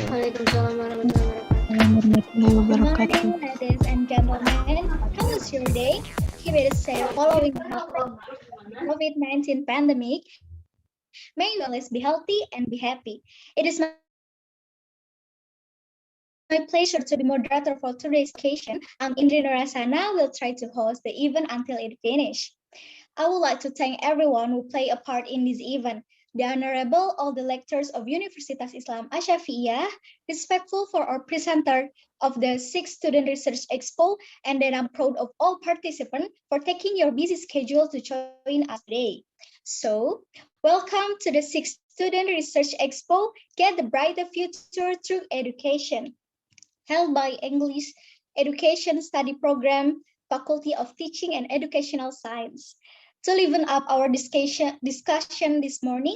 Waalaikumsalam warahmatullahi wabarakatuh. Good morning, ladies and gentlemen. How was your day? Here is say following COVID-19 pandemic. May you always be healthy and be happy. It is my pleasure to be moderator for today's occasion. I'm Indri Nurhasanah. Will try to host the event until it finishes. I would like to thank everyone who played a part in this event. The Honorable, all the lecturers of Universitas Islam As-Syafi'iyah, respectful for our presenter of the 6th Student Research Expo, and then I'm proud of all participants for taking your busy schedule to join us today. So, welcome to the 6th Student Research Expo, Get the Brighter Future Through Education, held by English Education Study Program, Faculty of Teaching and Educational Science. To liven up our discussion this morning,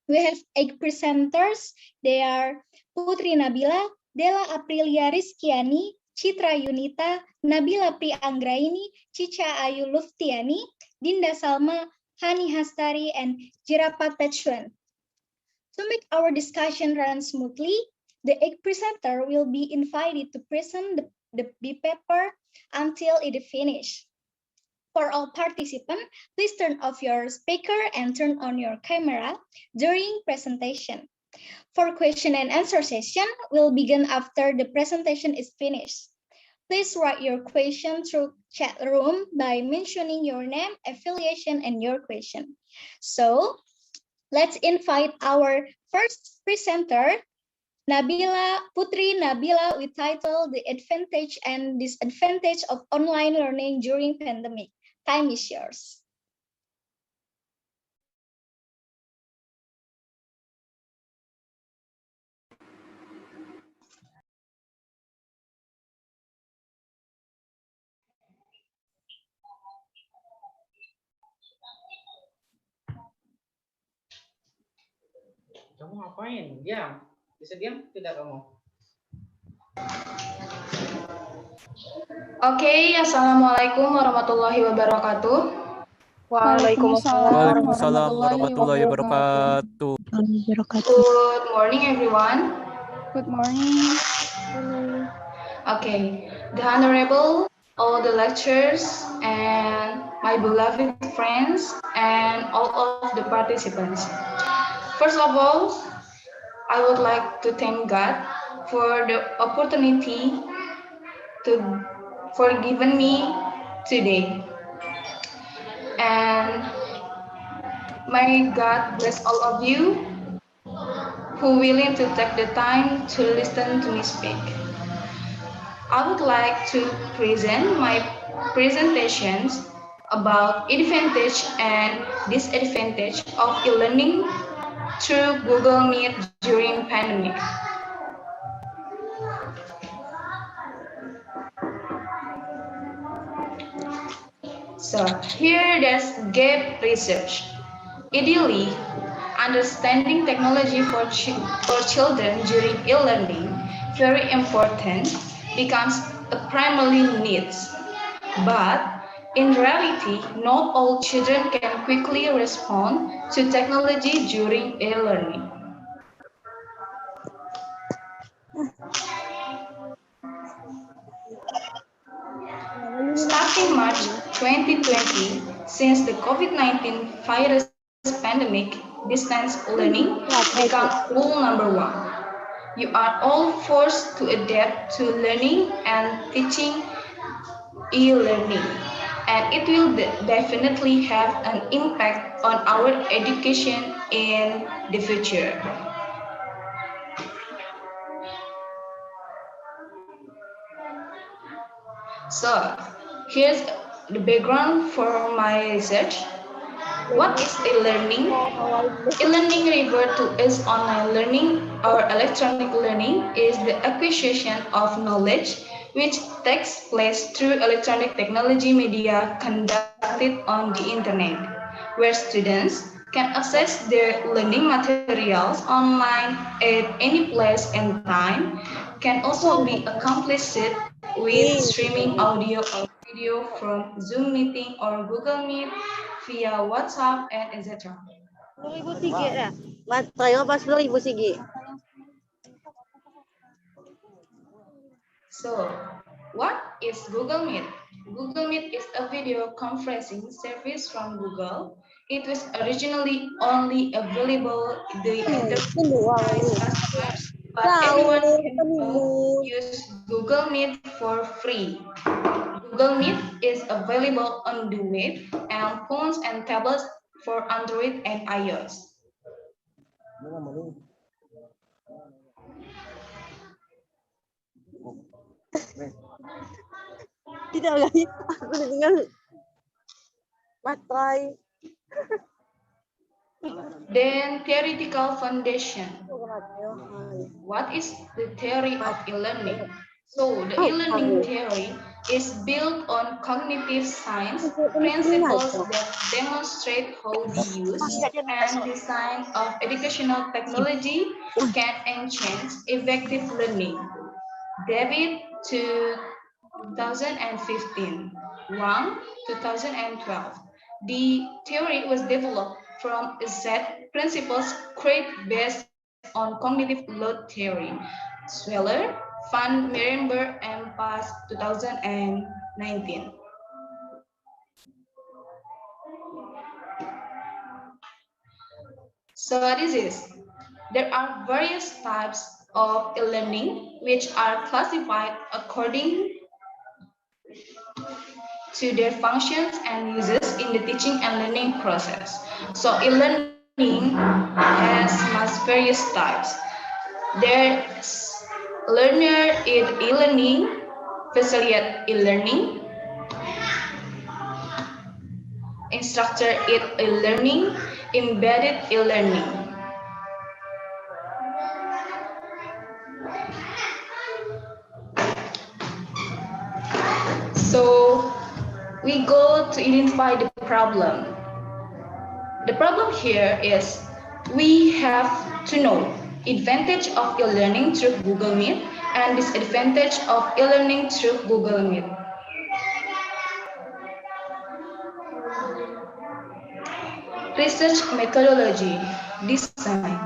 we have 8 presenters. They are Putri Nabila, Della, Aprillia, Rizqiany, Citra Yunita, Nabila Pri Anggraini, Chica Ayu Luftiani, Dinda Salma, Hani Hastari, and Jirapat Petchuen. To make our discussion run smoothly, the 8 presenter will be invited to present the paper until it is finished. For all participants, please turn off your speaker and turn on your camera during presentation. For question and answer session, will begin after the presentation is finished. Please write your question through chat room by mentioning your name, affiliation, and your question. So, let's invite our first presenter, Putri Nabila, with title The Advantage and Disadvantage of Online Learning During Pandemic. Time is yours. Kamu ngapain? Diam. Bisa diam tidak kamu? Oke, Assalamualaikum warahmatullahi wabarakatuh. Waalaikumsalam warahmatullahi wabarakatuh. Good morning, everyone. Good morning. Okay, the Honorable, all the lecturers, and my beloved friends, and all of the participants. First of all, I would like to thank God for the opportunity for giving me today. And may God bless all of you who willing to take the time to listen to me speak. I would like to present my presentations about advantage and disadvantage of e-learning through Google Meet during pandemic. So here there's gap research. Ideally, understanding technology for children during e-learning, very important, becomes a primary need. But in reality, not all children can quickly respond to technology during e-learning. Starting March 2020, since the COVID-19 virus pandemic, distance learning became rule number one. You are all forced to adapt to learning and teaching e-learning, and it will definitely have an impact on our education in the future. So, here's the background for my research. What is e-learning? E-learning referred to as online learning or electronic learning is the acquisition of knowledge which takes place through electronic technology media conducted on the internet, where students can access their learning materials online at any place and time, can also be accomplished with streaming audio or video from Zoom meeting or Google Meet via WhatsApp and etc. 10.000 sige dah. Mat tayo pas 10.000 sige. So, what is Google Meet? Google Meet is a video conferencing service from Google. It was originally only available in the enterprise customers, but anyone can now use Google Meet for free. Google Meet is available on the web and phones and tablets for Android and iOS. Tidak lagi. Aku udah tinggal matrai. Then theoretical foundation. What is the theory of e-learning? So the e-learning theory is built on cognitive science principles that demonstrate how the use and design of educational technology can enhance effective learning. David 2015, Wang 2012. The theory was developed from set principles created based on cognitive load theory. Sweller, Van Merenberg, and Pass 2019. So there are various types of e-learning which are classified according to their functions and uses in the teaching and learning process. So e-learning has various types. There's learner e-learning, facilitator e-learning, instructor e-learning, embedded e-learning. So we go to identify the problem. The problem here is we have to know advantage of e-learning through Google Meet and disadvantage of e-learning through Google Meet. Research methodology, design.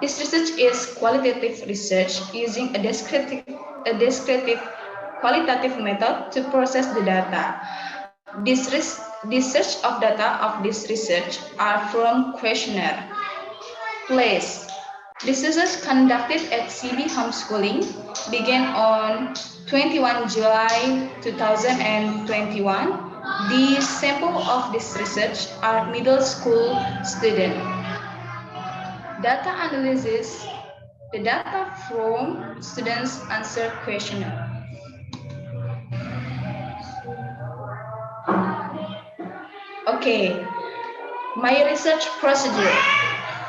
This research is qualitative research using a descriptive qualitative method to process the data. This search of data of this research are from questionnaire, place, This research conducted at CB Homeschooling began on 21 July 2021. The sample of this research are middle school students. Data analysis, the data from students' answer questionnaire. Okay, my research procedure.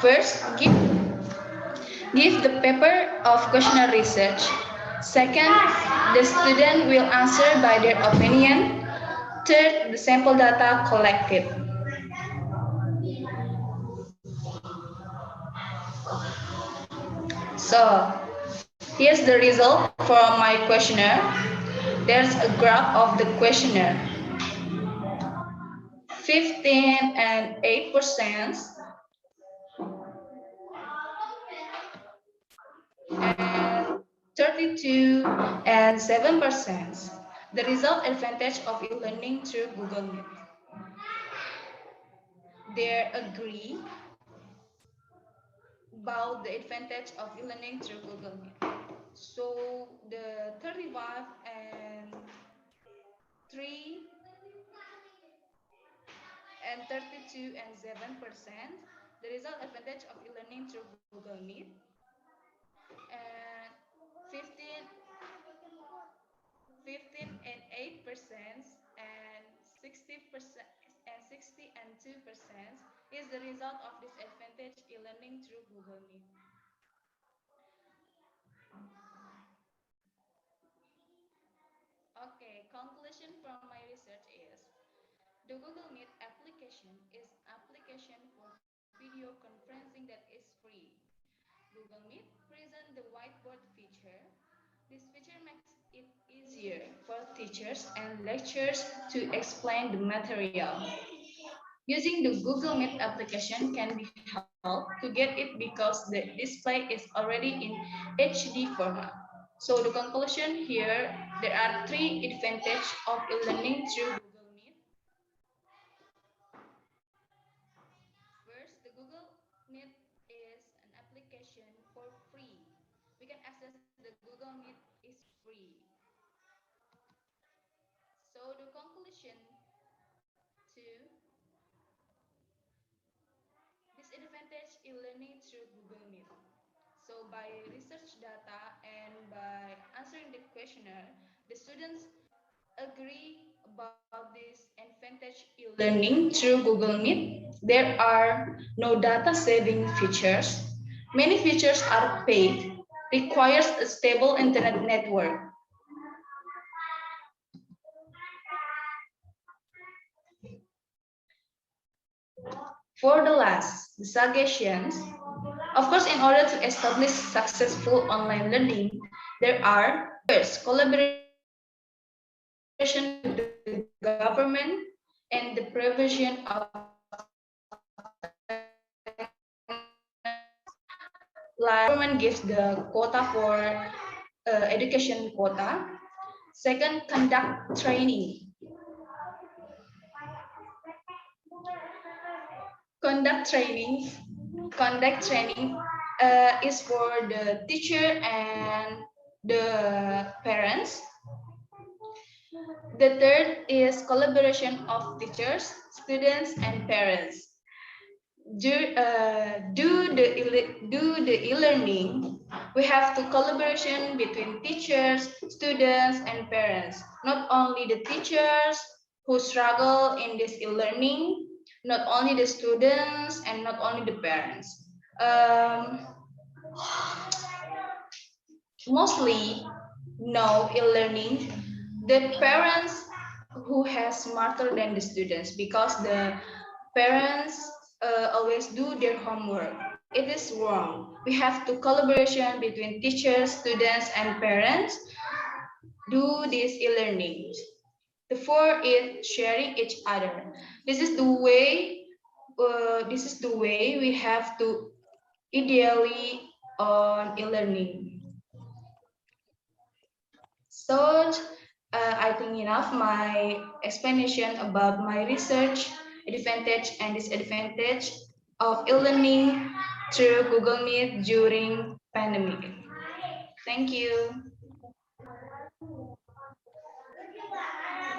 First, give the paper of questionnaire research. Second, the student will answer by their opinion. Third, the sample data collected. So, here's the result from my questionnaire. There's a graph of the questionnaire. 15 and 8%, and 32 and 7%. The result advantage of e-learning through Google Meet. They agree about the advantage of e-learning through Google Meet. So the 35 and 3 and 32 and 7%, the result advantage of e-learning through Google Meet, and 15, 15 and 8% and 60% and 60 and 2% is the result of this advantage e-learning through Google Meet. Okay, conclusion from my research is the Google Meet application is application for video conferencing that is free. Google Meet presents the whiteboard feature. This feature makes it easier for teachers and lecturers to explain the material. Using the Google Meet application can be helped to get it because the display is already in HD format. So the conclusion here, there are three advantages of e-learning through Google Meet. First, the Google Meet is an application for free. We can access the Google Meet is free. So the conclusion to disadvantage e-learning through Google Meet. So by research data and by answering the questionnaire, the students agree about this advantage e-learning through Google Meet. There are no data saving features. Many features are paid, requires a stable internet network. For the last, the suggestions. Of course, in order to establish successful online learning, there are first collaboration with the government and the provision of like government gives the quota for education quota. Second, conduct training. Conduct training. Conduct training is for the teacher and the parents. The third is collaboration of teachers, students, and parents. Do the e-learning, we have to collaboration between teachers, students, and parents. Not only the teachers who struggle in this e-learning, not only the students, and not only the parents. Mostly no e-learning, the parents who has smarter than the students because the parents always do their homework. It is wrong. We have to collaboration between teachers, students, and parents do this e-learning. The fourth is sharing each other. This is the way. This is the way we have to ideally on e-learning. So I think enough my explanation about my research, advantage and disadvantage of e-learning through Google Meet during pandemic. Thank you.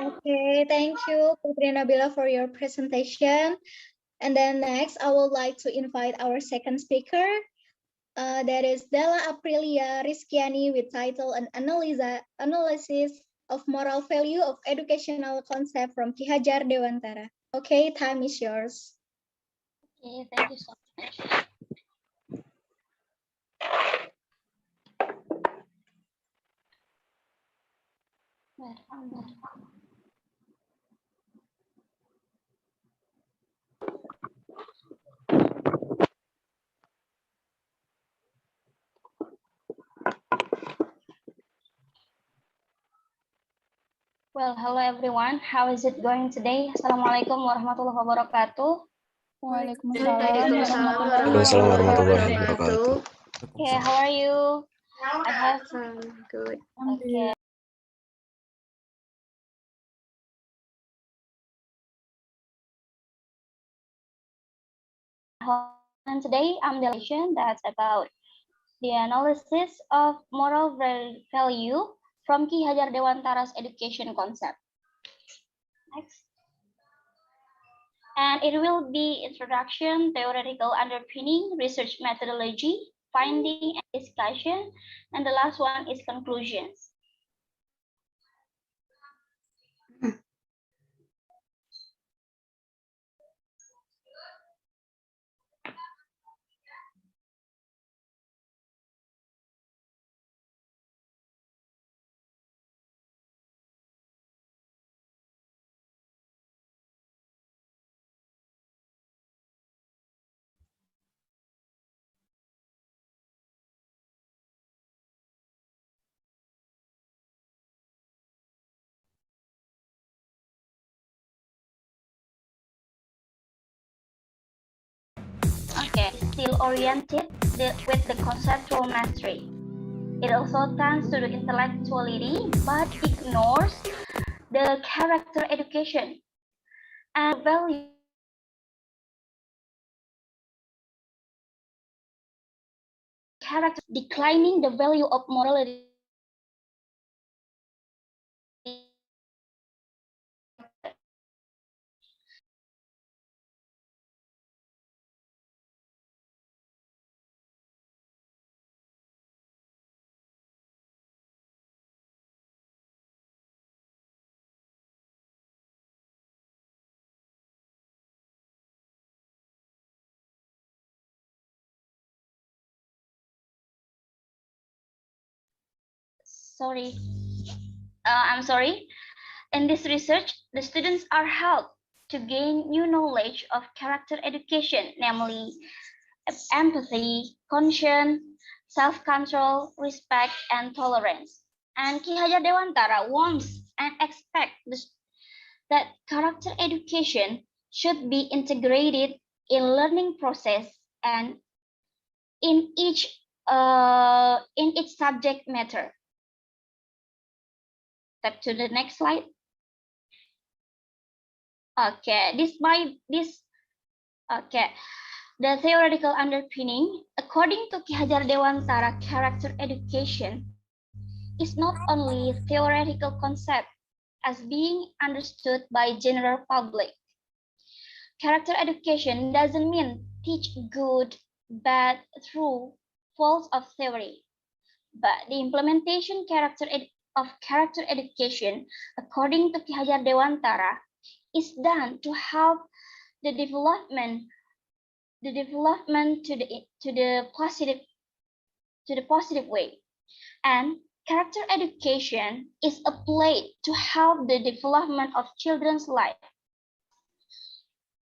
Okay, thank you, Putri Nabila, for your presentation. And then next, I would like to invite our second speaker. That is Della Aprillia Rizqiany with title An Analysis of Moral Value of Educational Concept from Ki Hajar Dewantara. Okay, time is yours. Okay, thank you so much. Well, hello everyone. How is it going today? Assalamualaikum warahmatullahi wabarakatuh. Waalaikumsalam warahmatullahi wabarakatuh. Okay, how are you? I have Good. okay. And today I'm delegation that's about the analysis of moral value from Ki Hajar Dewantara's education concept. Next. And it will be introduction, theoretical underpinning, research methodology, finding and discussion, and the last one is conclusions. Okay, still oriented with the conceptual mastery. It also tends to the intellectuality, but ignores the character education and value. Character declining the value of morality. Sorry, I'm sorry. In this research, the students are helped to gain new knowledge of character education, namely empathy, conscience, self-control, respect, and tolerance. And Ki Hajar Dewantara wants and expects that character education should be integrated in learning process and in each subject matter. Step to the next slide. Okay, the theoretical underpinning, according to Ki Hajar Dewantara, character education is not only theoretical concept as being understood by general public. Character education doesn't mean teach good, bad, true, false of theory, but the implementation of character education, according to Ki Hajar Dewantara, is done to help the development to the positive way, and character education is applied to help the development of children's life.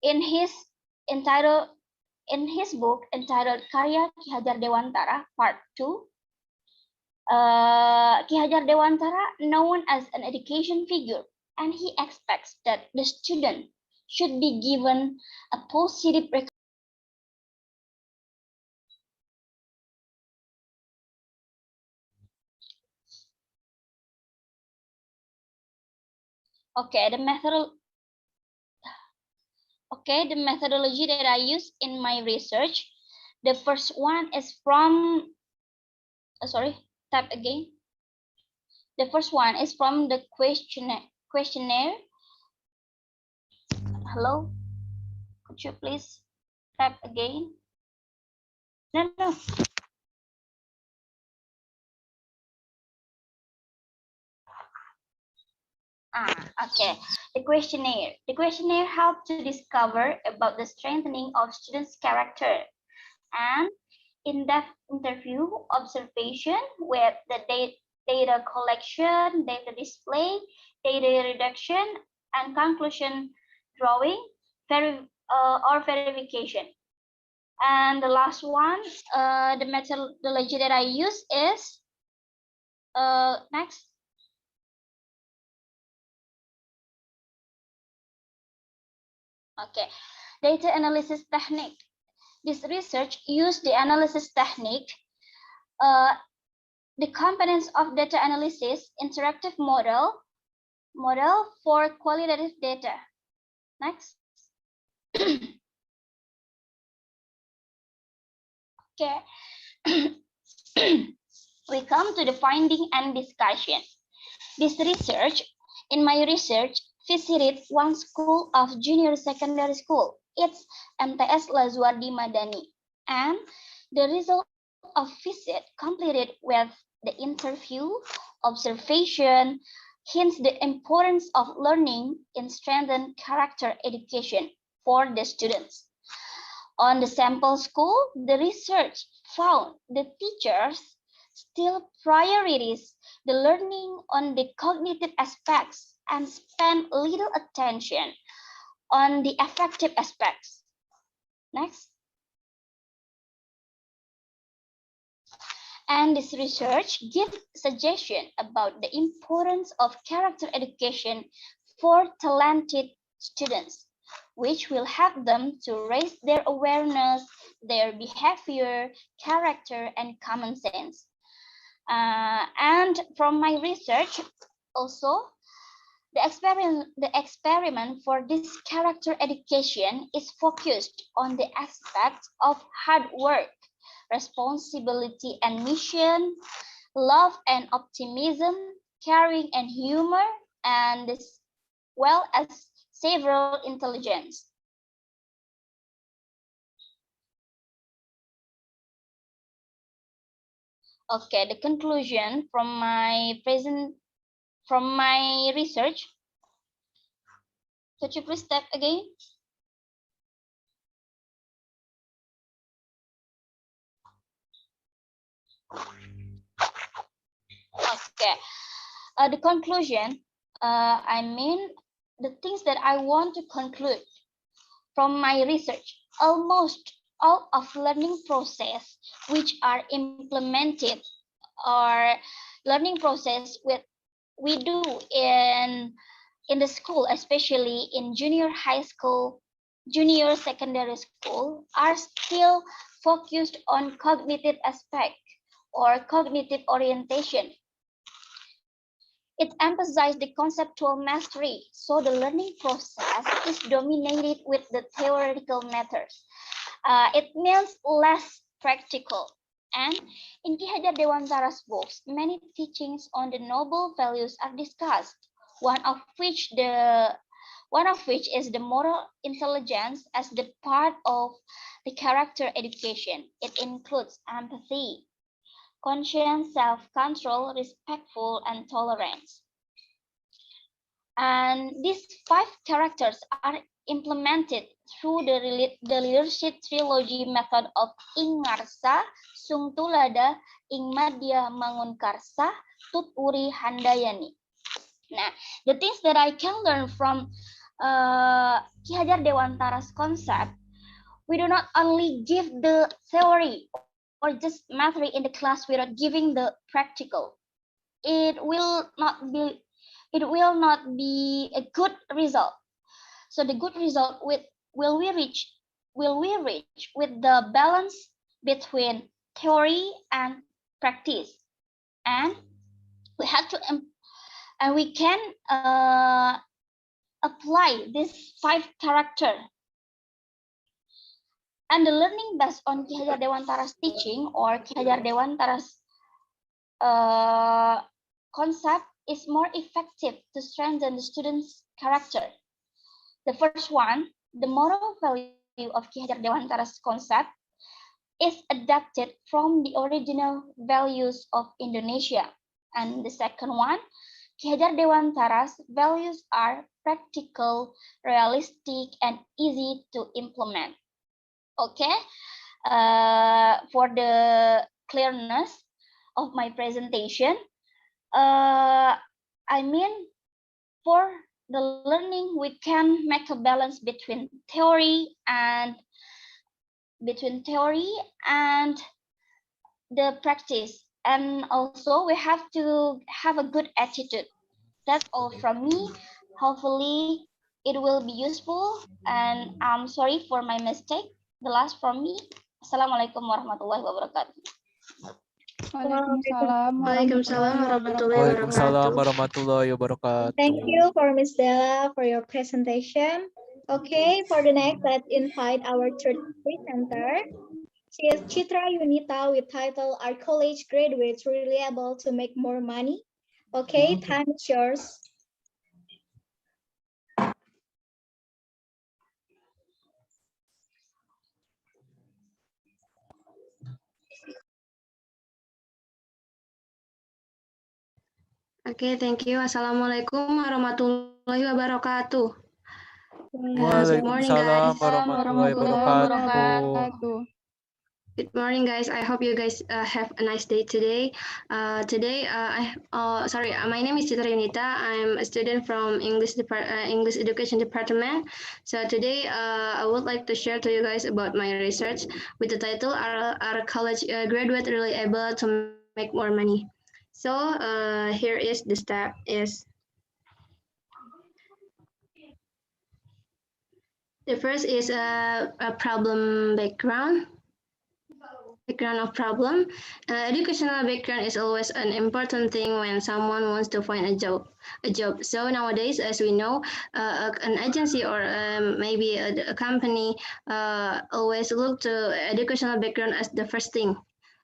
In his book entitled Karya Ki Hajar Dewantara Part 2, Ki Hajar Dewantara, known as an education figure, and he expects that the student should be given a positive Okay, the method. Okay, the methodology that I use in my research. The first one is from, sorry, type again. The first one is from the questionnaire. Hello, could you please type again? No. Okay. The questionnaire. The questionnaire helped to discover about the strengthening of students' character and in-depth interview, observation with the data collection, data display, data reduction, and conclusion drawing, or verification. And the last one, the methodology that I use is next. Okay, data analysis technique. This research used the analysis technique, the components of data analysis, interactive model for qualitative data. Next. Okay. We come to the finding and discussion. In my research, visited one school of junior secondary school. It's MTS Lazuardi Madani. And the result of visit completed with the interview, observation, hence the importance of learning in strengthened character education for the students. On the sample school, the research found the teachers still prioritize the learning on the cognitive aspects and spend little attention on the affective aspects. Next. And this research gives suggestion about the importance of character education for talented students, which will help them to raise their awareness, their behavior, character, and common sense. And from my research, also, the experiment for this character education is focused on the aspects of hard work, responsibility and mission, love and optimism, caring and humor, and as well as several intelligence. Okay, the conclusion from my research. Could you please step again? Okay, the conclusion, I mean the things that I want to conclude from my research. Almost all of learning process which are implemented or learning process we do in the school, especially in junior high school, junior secondary school, are still focused on cognitive aspect or cognitive orientation. It emphasizes the conceptual mastery, so the learning process is dominated with the theoretical methods. It means less practical. And in Ki Hajar Dewantara's books, many teachings on the noble values are discussed. One of which is the moral intelligence as the part of the character education. It includes empathy, conscience, self-control, respectful, and tolerance. And these 5 characters are implemented through the leadership trilogy method of Ing Ngarsa, Sung Tulada, Ing Madya Mangun Karsa, Tut Uri Handayani. Now, the things that I can learn from Ki Hajar Dewantara's concept, we do not only give the theory or just math in the class without giving the practical. It will not be a good result. So the good result will we reach with the balance between theory and practice, and we have to and we can apply this 5 character And the learning based on Ki Hajar Dewantara's teaching or Ki Hajar Dewantara's concept is more effective to strengthen the student's character. The first one, the moral value of Ki Hajar Dewantara's concept is adapted from the original values of Indonesia. And the second one, Ki Hajar Dewantara's values are practical, realistic, and easy to implement. Okay, for the clearness of my presentation, I mean, for the learning, we can make a balance between theory and the practice, and also we have to have a good attitude. That's all from me. Hopefully it will be useful, and I'm sorry for my mistake. The last from me. Assalamualaikum warahmatullahi wabarakatuh. Waalaikumsalam warahmatullahi wabarakatuh. Thank you for Miss Della for your presentation. Okay, for the next, let's invite our third presenter. She is Citra Yunita with title Are College Graduates Really Able to Make More Money? Okay, time is yours. Okay, thank you. Assalamualaikum warahmatullahi wabarakatuh. Waalaikumsalam warahmatullahi wabarakatuh. Good morning, guys. I hope you guys have a nice day today. My name is Citra Yunita. I'm a student from English Education Department. So today, I would like to share to you guys about my research with the title Are College Graduate Really Able to Make More Money? So here is the step is. The first is a problem background of problem. Educational background is always an important thing when someone wants to find a job. So nowadays, as we know, an agency or maybe a company always look to educational background as the first thing,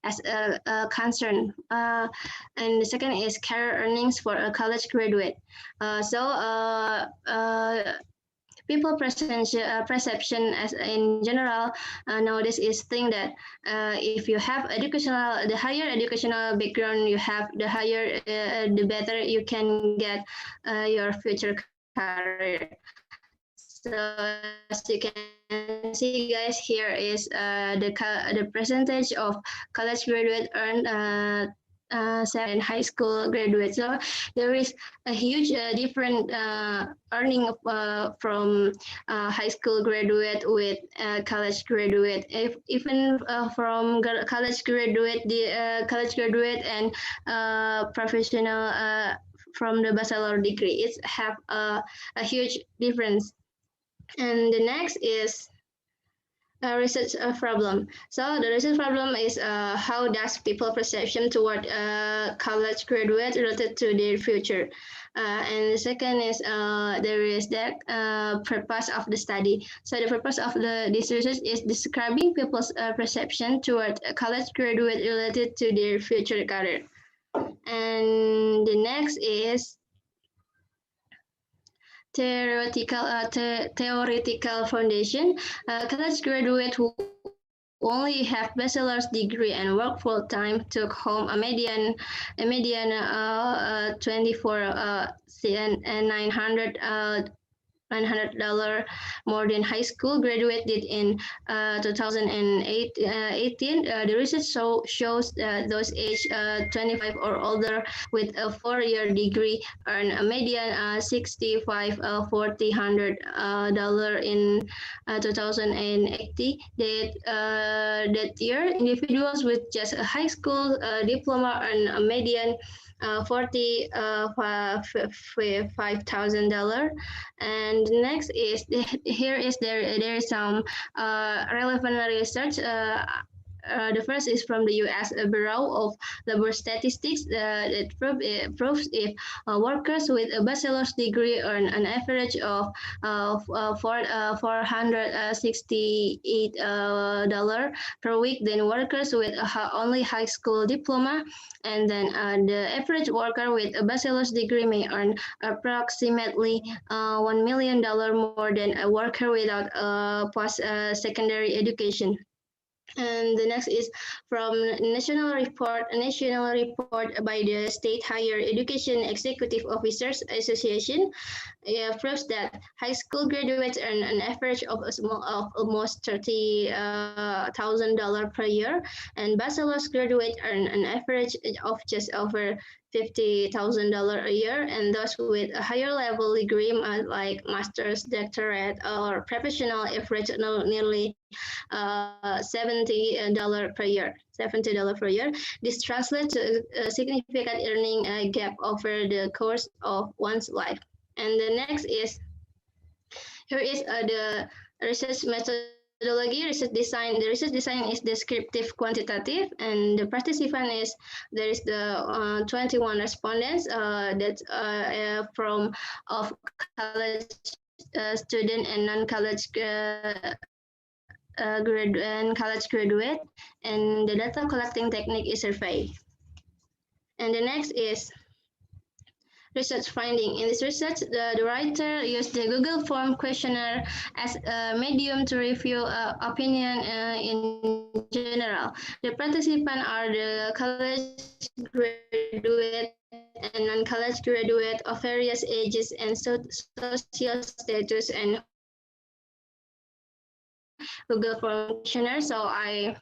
as a concern. And the second is career earnings for a college graduate. People perception as in general nowadays is think that if you have the higher educational background you have, the higher, the better you can get your future career. So as you can see, guys, here is the percentage of college graduate earned in high school graduate. So there is a huge different earning from high school graduate with college graduate. Even from college graduate, college graduate and professional from the bachelor degree, it's have a huge difference. And the next is research problem. So the research problem is how does people perception toward college graduate related to their future. And the second is there is that purpose of the study. So the purpose of this research is describing people's perception toward a college graduate related to their future career. And the next is theoretical foundation. College graduate who only have bachelor's degree and work full time took home a median $900 more than high school graduate did in 2018. The research shows that those age 25 or older with a 4-year degree earn a median $400 in 2080. That year, individuals with just a high school diploma earn a median $45,000. And next is there is some relevant research The first is from the U.S. Bureau of Labor Statistics that proves if workers with a bachelor's degree earn an average of $468 per week than workers with only high school diploma. And then the average worker with a bachelor's degree may earn approximately $1 million more than a worker without a post-secondary education. And the next is from national report by the State Higher Education Executive Officers Association. Proves that high school graduates earn an average of almost $30,000 per year, and bachelor's graduates earn an average of just over $50,000 a year, and those with a higher level degree like master's, doctorate, or professional average nearly $70 per year. This translates to a significant earning gap over the course of one's life. And the next is, here is the research methodology, research design. The research design is descriptive quantitative, and the participant is, there is the 21 respondents that from of college student and non-college college graduate, and the data collecting technique is survey. And the next is research finding. In this research, the writer used the Google Form questionnaire as a medium to review opinion in general. The participants are the college graduate and non-college graduate of various ages and social status, and Google Form questionnaire. So I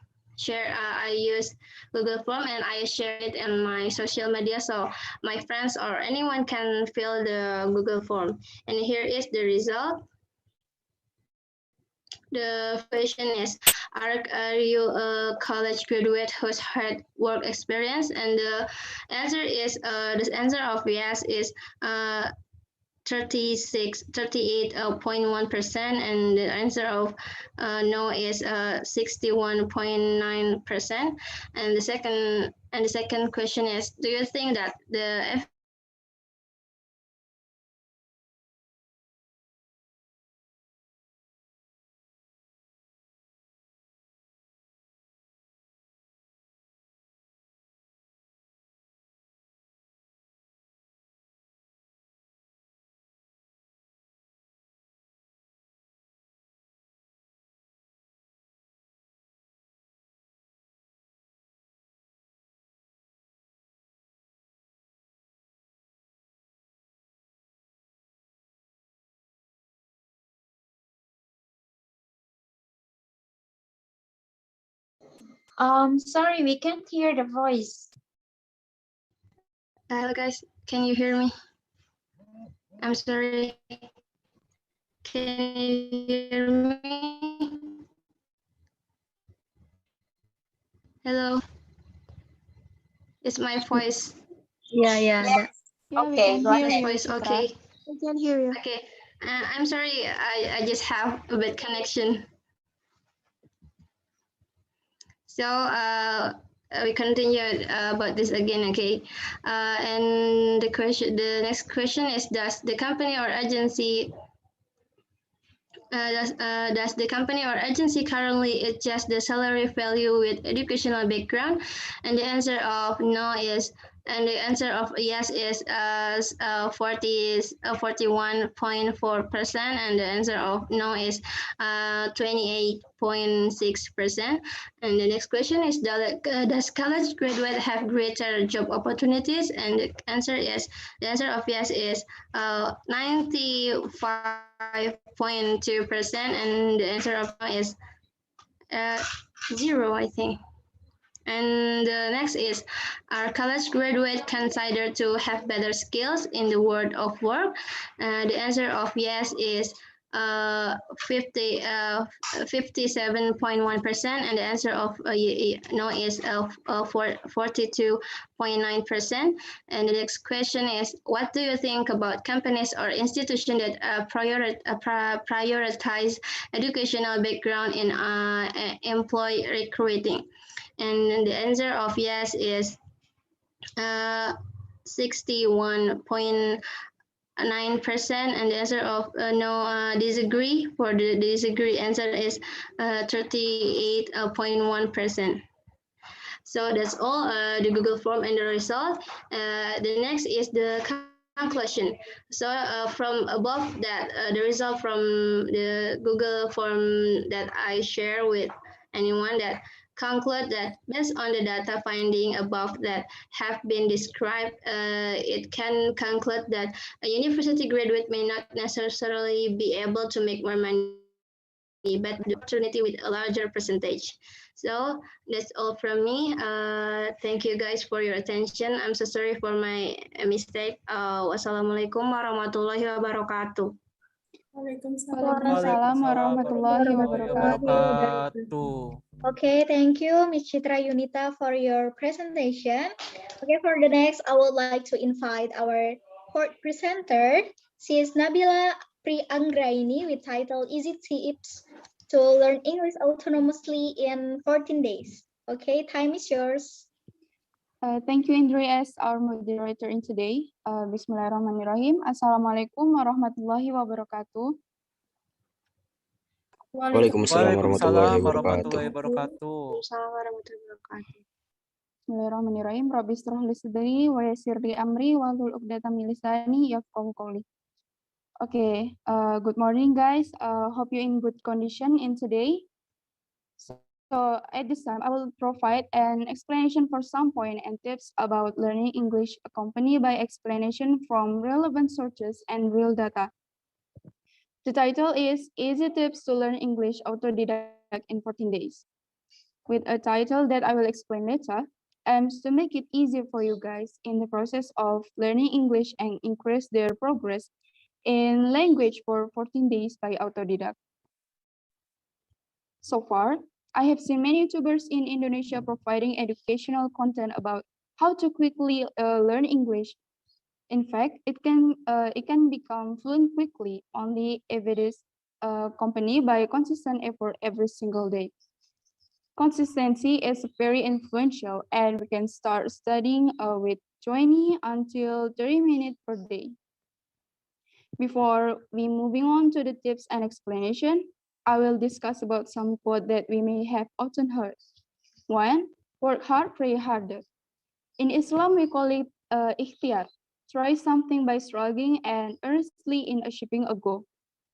use Google Form and I share it on my social media, so my friends or anyone can fill the Google Form. And here is the result. The question is, are you a college graduate who's had work experience? And the answer is, the answer of yes is 38.1%, and the answer of no is 61.9%. And the second question is, do you think that the Sorry, we can't hear the voice. hello guys, can you hear me? I'm sorry. Can you hear me? Hello. Is my voice? Yeah. Okay, go ahead. Voice okay. We can hear you. Okay. I'm sorry. I just have a bad connection. So we continue about this again, okay? And the next question is: does the company or agency currently adjust the salary value with educational background? And the answer of no is, and the answer of yes is 41.4%, and the answer of no is 28.6%. And the next question is, does college graduate have greater job opportunities? And the answer is, the answer of yes is 95.2%, and the answer of no is 0, I think. And the next is, are college graduates considered to have better skills in the world of work? The answer of yes is 57.1%, and the answer of no is 42.9%. And the next question is, what do you think about companies or institutions that prioritize educational background in employee recruiting? And the answer of yes is 61.9%, and the answer of no disagree for the disagree answer is 38.1%. So that's all the Google form and the result. The next is the conclusion. So from above that, the result from the Google form that I share with anyone that conclude that based on the data finding above that have been described, it can conclude that a university graduate may not necessarily be able to make more money, but the opportunity with a larger percentage. So that's all from me. Thank you guys for your attention. I'm so sorry for my mistake. Wassalamualaikum warahmatullahi wabarakatuh. Waalaikumsalam warahmatullahi wabarakatuh. Okay, thank you, Ms. Citra Yunita, for your presentation. Okay, for the next, I would like to invite our court presenter. She is Nabila Pri Anggraini with title Easy Tips to Learn English Autonomously in 14 Days. Okay, time is yours. Thank you, Indri, as our moderator in today. Bismillahirrahmanirrahim. Assalamualaikum warahmatullahi wabarakatuh. Waalaikumsalam warahmatullahi wabarakatuh. Bismillahirrahmanirrahim. Rabbi shrah li sadri wa yassir li amri wahlul 'uqdatam min lisani yafqahu qawli. Okay, good morning, guys. Hope you're in good condition in today. So at this time, I will provide an explanation for some point and tips about learning English accompanied by explanation from relevant sources and real data. The title is Easy Tips to Learn English Autodidact in 14 Days. With a title that I will explain later, aims to make it easier for you guys in the process of learning English and increase their progress in language for 14 days by autodidact. So far, I have seen many YouTubers in Indonesia providing educational content about how to quickly learn English. In fact, it can become fluent quickly only if it is accompanied by consistent effort every single day. Consistency is very influential, and we can start studying with 20 until 30 minutes per day. Before we moving on to the tips and explanation, I will discuss about some quote that we may have often heard. 1. Work hard, pray harder. In Islam, we call it ikhtiyar. Try something by struggling and earnestly in achieving a goal.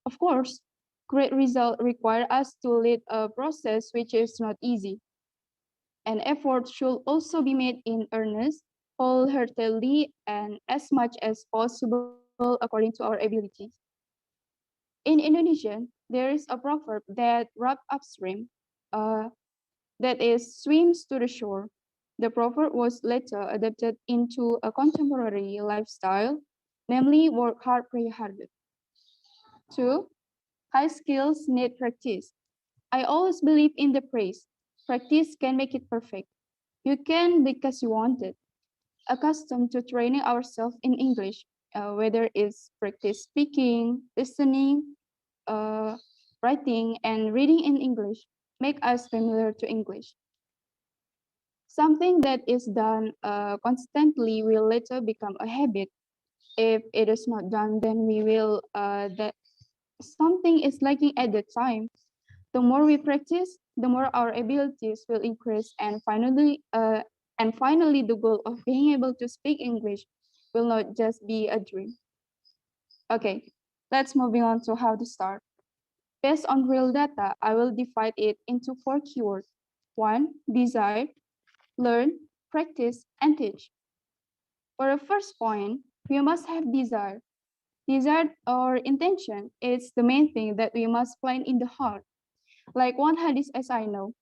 Of course, great results require us to lead a process which is not easy. And effort should also be made in earnest, wholeheartedly, and as much as possible according to our abilities. In Indonesian, there is a proverb that rub upstream, that is, swims to the shore. The proverb was later adapted into a contemporary lifestyle, namely work hard, pray harder. 2. High skills need practice. I always believe in the phrase, practice can make it perfect. You can because you want it. Accustomed to training ourselves in English, whether it's practice speaking, listening, writing, and reading in English, make us familiar to English. Something that is done constantly will later become a habit. If it is not done, then we will that something is lacking at the time. The more we practice, the more our abilities will increase, and finally, the goal of being able to speak English will not just be a dream. Okay, let's moving on to how to start. Based on real data, I will divide it into 4 keywords. 1. Desire, learn, practice, and teach. For the first point, we must have desire. Desire or intention is the main thing that we must plant in the heart. Like one hadith as I know,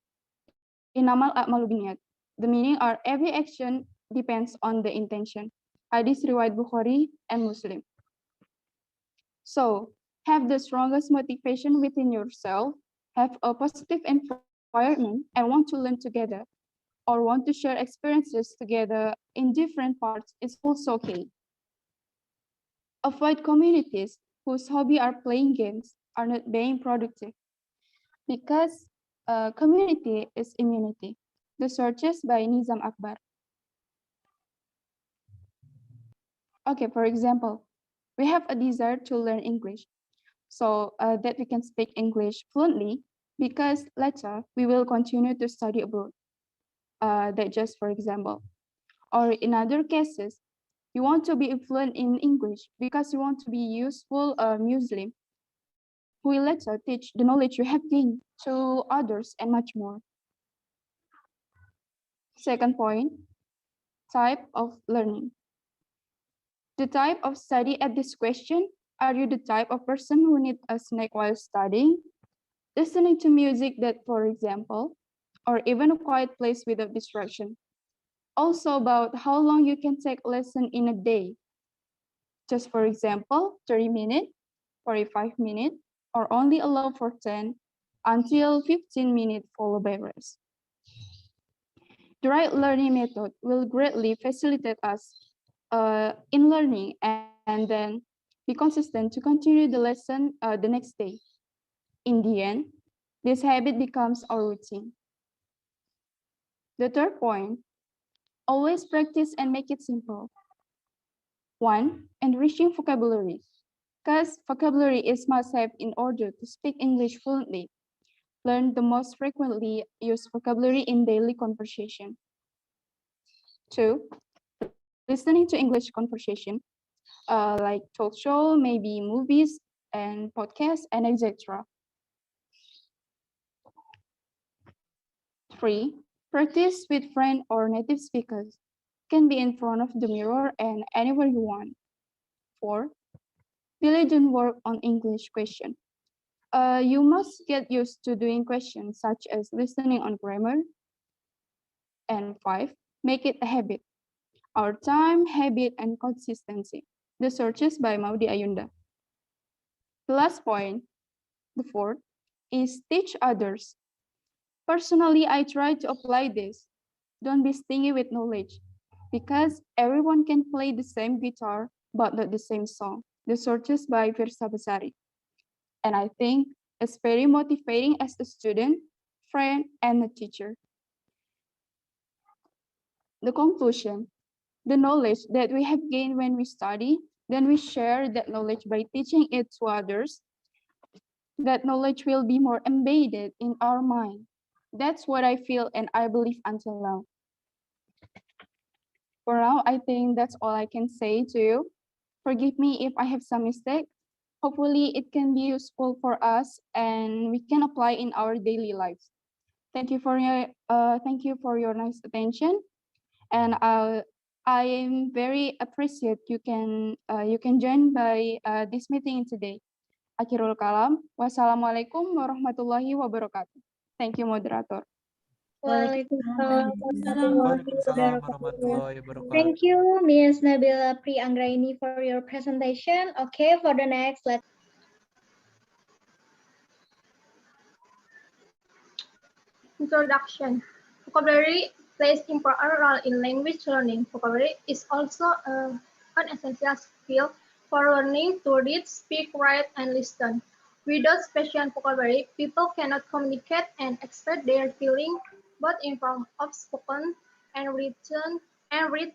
Inamal a'malu binniyat. The meaning are every action depends on the intention. Hadith riwayat Bukhari and Muslim. So, have the strongest motivation within yourself, have a positive environment, and want to learn together, or want to share experiences together in different parts, is also okay. Avoid communities whose hobby are playing games, are not being productive, because community is immunity. The Searches by Nizam Akbar. Okay, for example, we have a desire to learn English, so that we can speak English fluently, because later we will continue to study abroad. That just for example. Or in other cases, you want to be fluent in English because you want to be useful Muslim, who will later teach the knowledge you have gained to others and much more. Second point, type of learning. The type of study at this question, are you the type of person who needs a snack while studying, listening to music that, for example, or even a quiet place without distraction? Also about how long you can take lesson in a day. Just for example, 30 minutes, 45 minutes, or only allow for 10 until 15 minutes followed by rest. The right learning method will greatly facilitate us in learning and then be consistent to continue the lesson the next day. In the end, this habit becomes our routine. The third point, always practice and make it simple. 1. Enriching vocabulary, because vocabulary is must-have in order to speak English fluently. Learn the most frequently used vocabulary in daily conversation. 2. Listening to English conversation, like talk show, maybe movies and podcasts and etc. 3. Practice with friend or native speakers. Can be in front of the mirror and anywhere you want. 4. Diligent work on English question. You must get used to doing questions such as listening on grammar. And 5. Make it a habit. Our time, habit, and consistency. The Searches by Maudi Ayunda. The last point, the fourth, is teach others. Personally, I try to apply this. Don't be stingy with knowledge, because everyone can play the same guitar, but not the same song. The Searches by Virsa Besari. And I think it's very motivating as a student, friend, and a teacher. The conclusion, the knowledge that we have gained when we study, then we share that knowledge by teaching it to others. That knowledge will be more embedded in our mind. That's what I feel and I believe until now. For now, I think that's all I can say to you. Forgive me if I have some mistake. Hopefully it can be useful for us and we can apply in our daily lives. Thank you for your nice attention. And I am very appreciate you can join by this meeting today. Akhirul kalam. Wassalamualaikum warahmatullahi wabarakatuh. Thank you, moderator. Waalaikumsalam Waalaikumsalam warahmatullahi wabarakatuh. Thank you, Ms. Nabila Pri Anggraini, for your presentation. Okay, for the next, let's. Introduction. Vocabulary plays important role in language learning. Vocabulary is also an essential skill for learning to read, speak, write, and listen. Without special vocabulary, people cannot communicate and express their feelings, both in form of spoken and written and read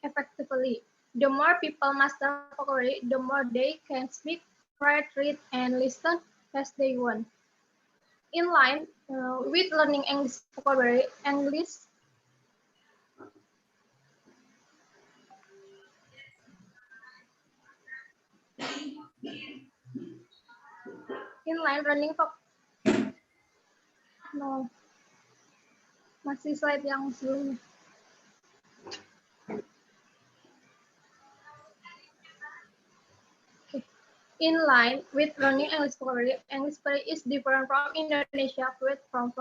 effectively. The more people master vocabulary, the more they can speak, write, read, and listen as they want. In line with learning English vocabulary, masih slide yang sebelumnya. In line with learning English vocabulary is different from Indonesia fluent form,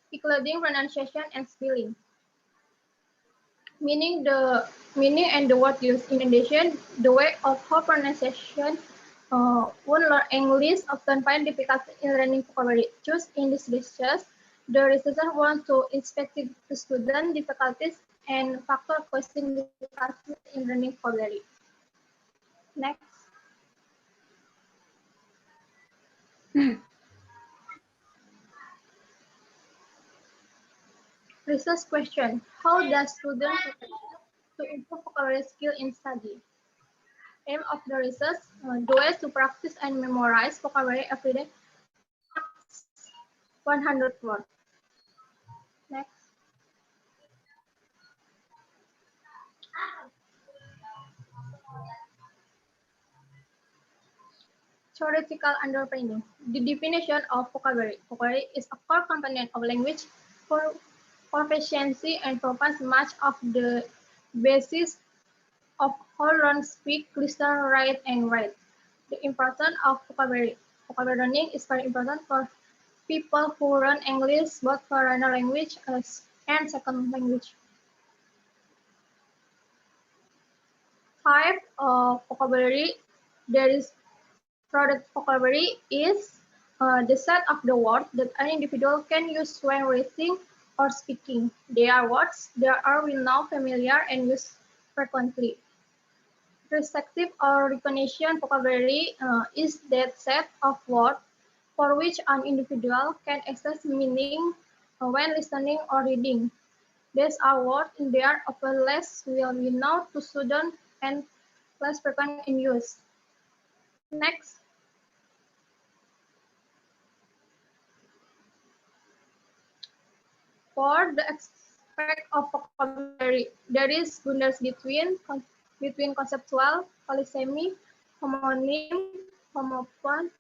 including pronunciation and spelling. Meaning and the word used in Indonesian, the way of how pronunciation When learn English often find difficulty in learning vocabulary. Choose in this research, the researcher want to inspect the student difficulties and factor causing difficulties in learning vocabulary. Next. Research question: how does students to improve vocabulary skill in study? Aim of the research: the ways to practice and memorize vocabulary every day. Max 100 words. Next. Theoretical underpinning. The definition of vocabulary. Vocabulary is a core component of language for proficiency and provides much of the basis of how learn, speak, listen, write, and write. The importance of vocabulary. Vocabulary learning is very important for people who learn English both foreign language and second language. Type of vocabulary. There is product vocabulary is the set of the words that an individual can use when reading or speaking. They are words that are we now familiar and used frequently. Receptive or recognition vocabulary is that set of words for which an individual can access meaning when listening or reading. These are words in there often less well known to students and less frequent in use. Next. For the aspect of vocabulary, there is boundaries between conceptual, polysemy, homonym, homophone,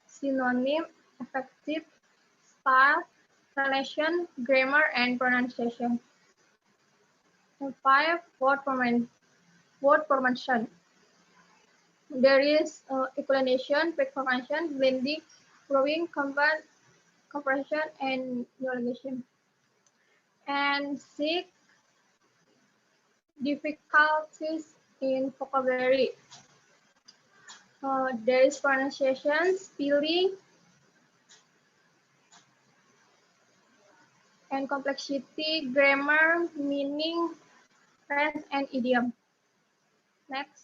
synonym, affective, style, relation, grammar, and pronunciation. And 5. Word formation. There is equalization, quick formation, blending, growing, compression, and neologism. And 6. Difficulties in vocabulary. There is pronunciation, spelling, and complexity, grammar, meaning, tense, and idiom. Next.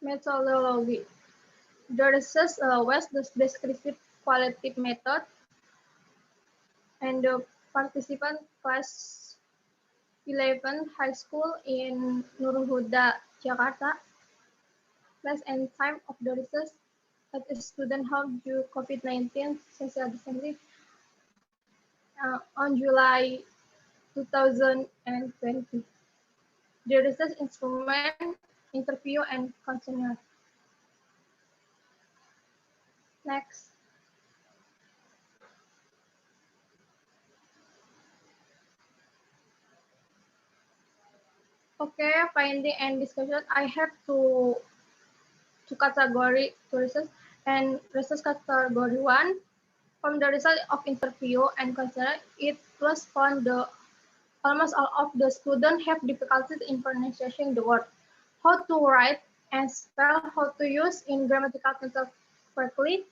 Methodology. The research was the descriptive qualitative method, and the participant class 11 high school in Nurul Huda, Jakarta. Place and time of the research at a student home due COVID-19 social distancing on July 2020. The research instrument, interview, and questionnaire. Next. Okay, finding and discussion. I have two category to research, and research category 1. From the result of interview and questionnaire, it was found the almost all of the students have difficulties in pronouncing the word, how to write and spell, how to use in grammatical tenses correctly,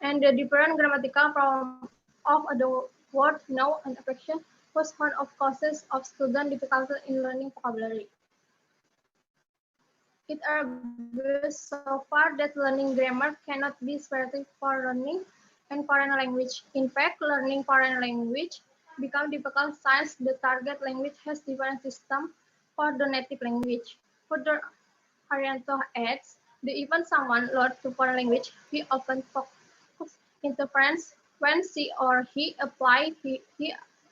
and the different grammatical form of the word now and affection was one of causes of student difficulty in learning vocabulary. It argues so far that learning grammar cannot be specific for learning and foreign language. In fact, learning foreign language becomes difficult since the target language has different system for the native language. Further, Arianto adds, that even someone learns to foreign language, he often focus interference when she or he apply he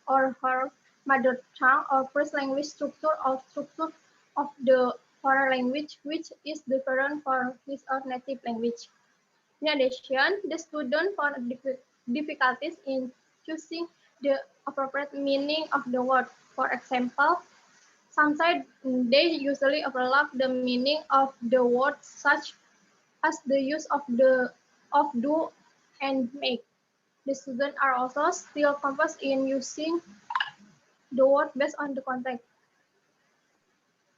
or her mother tongue or first language structure or structure of the foreign language, which is different for his or native language. In addition, the student found difficulties in choosing the appropriate meaning of the word. For example, sometimes they usually overlap the meaning of the word, such as the use of do and make. The students are also still confused in using the word based on the context.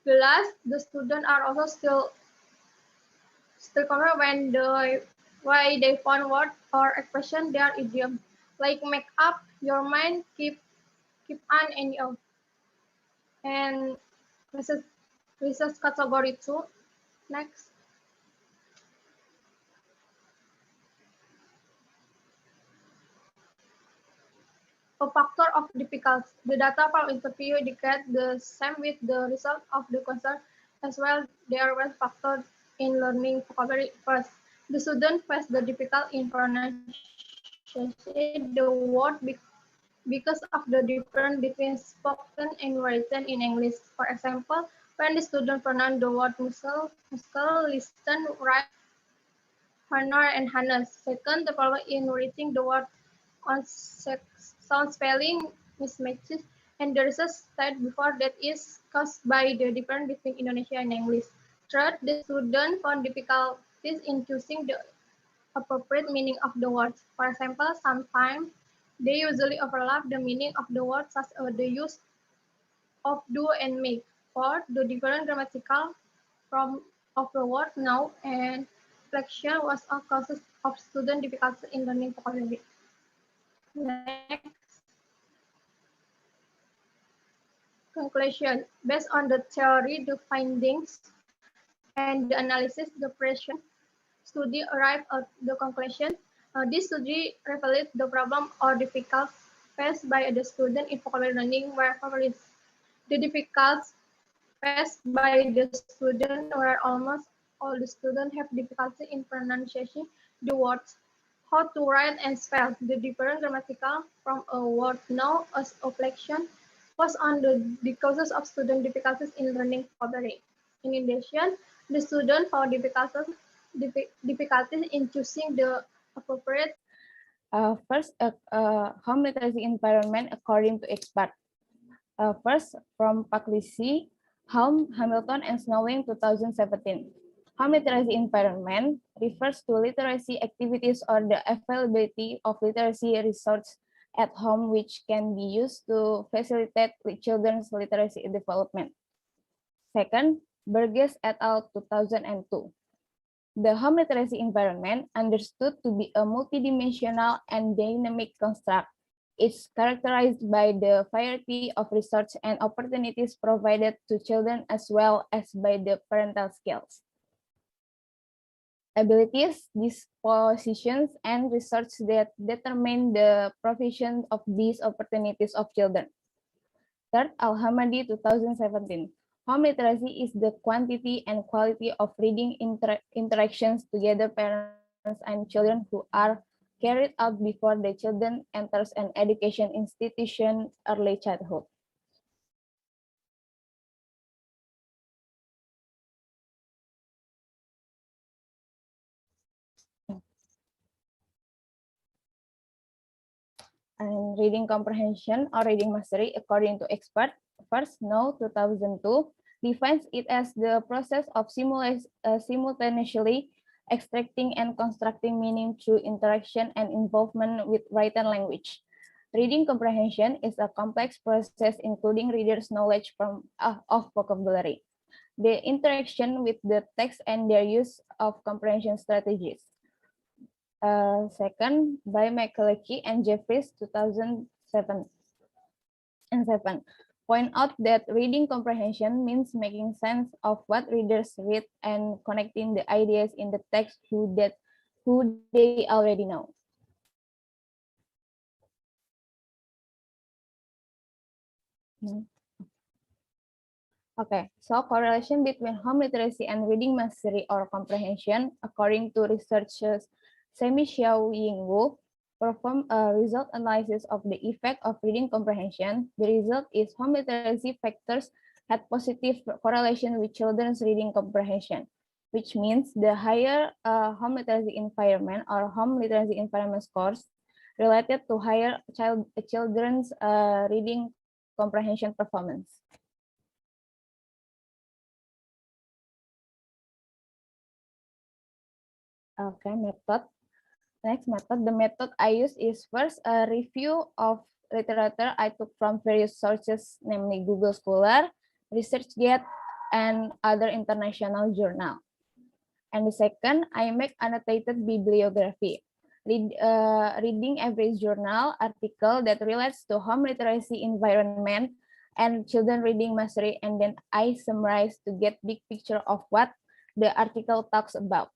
Last, the students are also still confused when why they found word or expression their idiom, like make up your mind, keep on and out. And this is category 2. Next. A factor of difficulty. The data from interview indicate the same with the result of the question as well. There were factors in learning vocabulary. First, the student faced the difficult in pronunciation the word because of the difference between spoken and written in English. For example, when the student pronounce the word muscle, listen, write, honor, and harness. Second, the problem in reading the word on sound spelling mismatches, and the research said before that is caused by the difference between Indonesia and English. Third, the student found difficulties in choosing the appropriate meaning of the words. For example, sometimes they usually overlap the meaning of the words, such as the use of do and make. Fourth, the different grammatical from of the word now and flexion was a causes of student difficulty in learning vocabulary. Next, conclusion. Based on the theory, the findings, and the analysis, the present study arrived at the conclusion. This study revealed the problem or difficulties faced by the student in vocabulary learning were following. The difficulties faced by the student were almost all the students have difficulty in pronunciation the words, how to write and spell. The different grammatical from a word now as afflection was on the causes of student difficulties in learning vocabulary. In addition, the student found difficulties in choosing the appropriate. First, home literacy environment according to expert. First, from Paklisi, Home, Hamilton, and Snowing, 2017. Home literacy environment refers to literacy activities or the availability of literacy resources at home which can be used to facilitate children's literacy development. Second, Burgess et al. 2002. The home literacy environment understood to be a multidimensional and dynamic construct. It's characterized by the variety of research and opportunities provided to children as well as by the parental skills, abilities, dispositions, and research that determine the provision of these opportunities of children. Third, Al-Hamadi 2017. Home literacy is the quantity and quality of reading interactions together parents and children who are carried out before the children enters an education institution early childhood. And reading comprehension or reading mastery according to expert. First, No 2002 defines it as the process of simultaneously extracting and constructing meaning through interaction and involvement with written language. Reading comprehension is a complex process including readers' knowledge of vocabulary, the interaction with the text, and their use of comprehension strategies. Second, by McCullough and Jeffries, 2007 and 7, point out that reading comprehension means making sense of what readers read and connecting the ideas in the text who they already know. Okay, so correlation between home literacy and reading mastery or comprehension, according to researchers Semi Xiao Ying Wu, perform a result analysis of the effect of reading comprehension. The result is home literacy factors had positive correlation with children's reading comprehension, which means the higher home literacy environment or home literacy environment scores related to higher children's reading comprehension performance. Okay, method. Next method, the method I use is first a review of literature I took from various sources, namely Google Scholar, ResearchGate, and other international journal. And the second, I make annotated bibliography, reading every journal article that relates to home literacy environment and children reading mastery, and then I summarize to get big picture of what the article talks about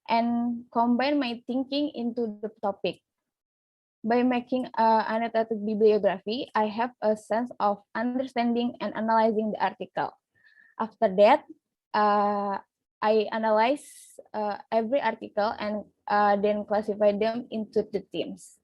and combine my thinking into the topic. By making annotated bibliography, I have a sense of understanding and analyzing the article. After that, I analyze every article and then classify them into the themes.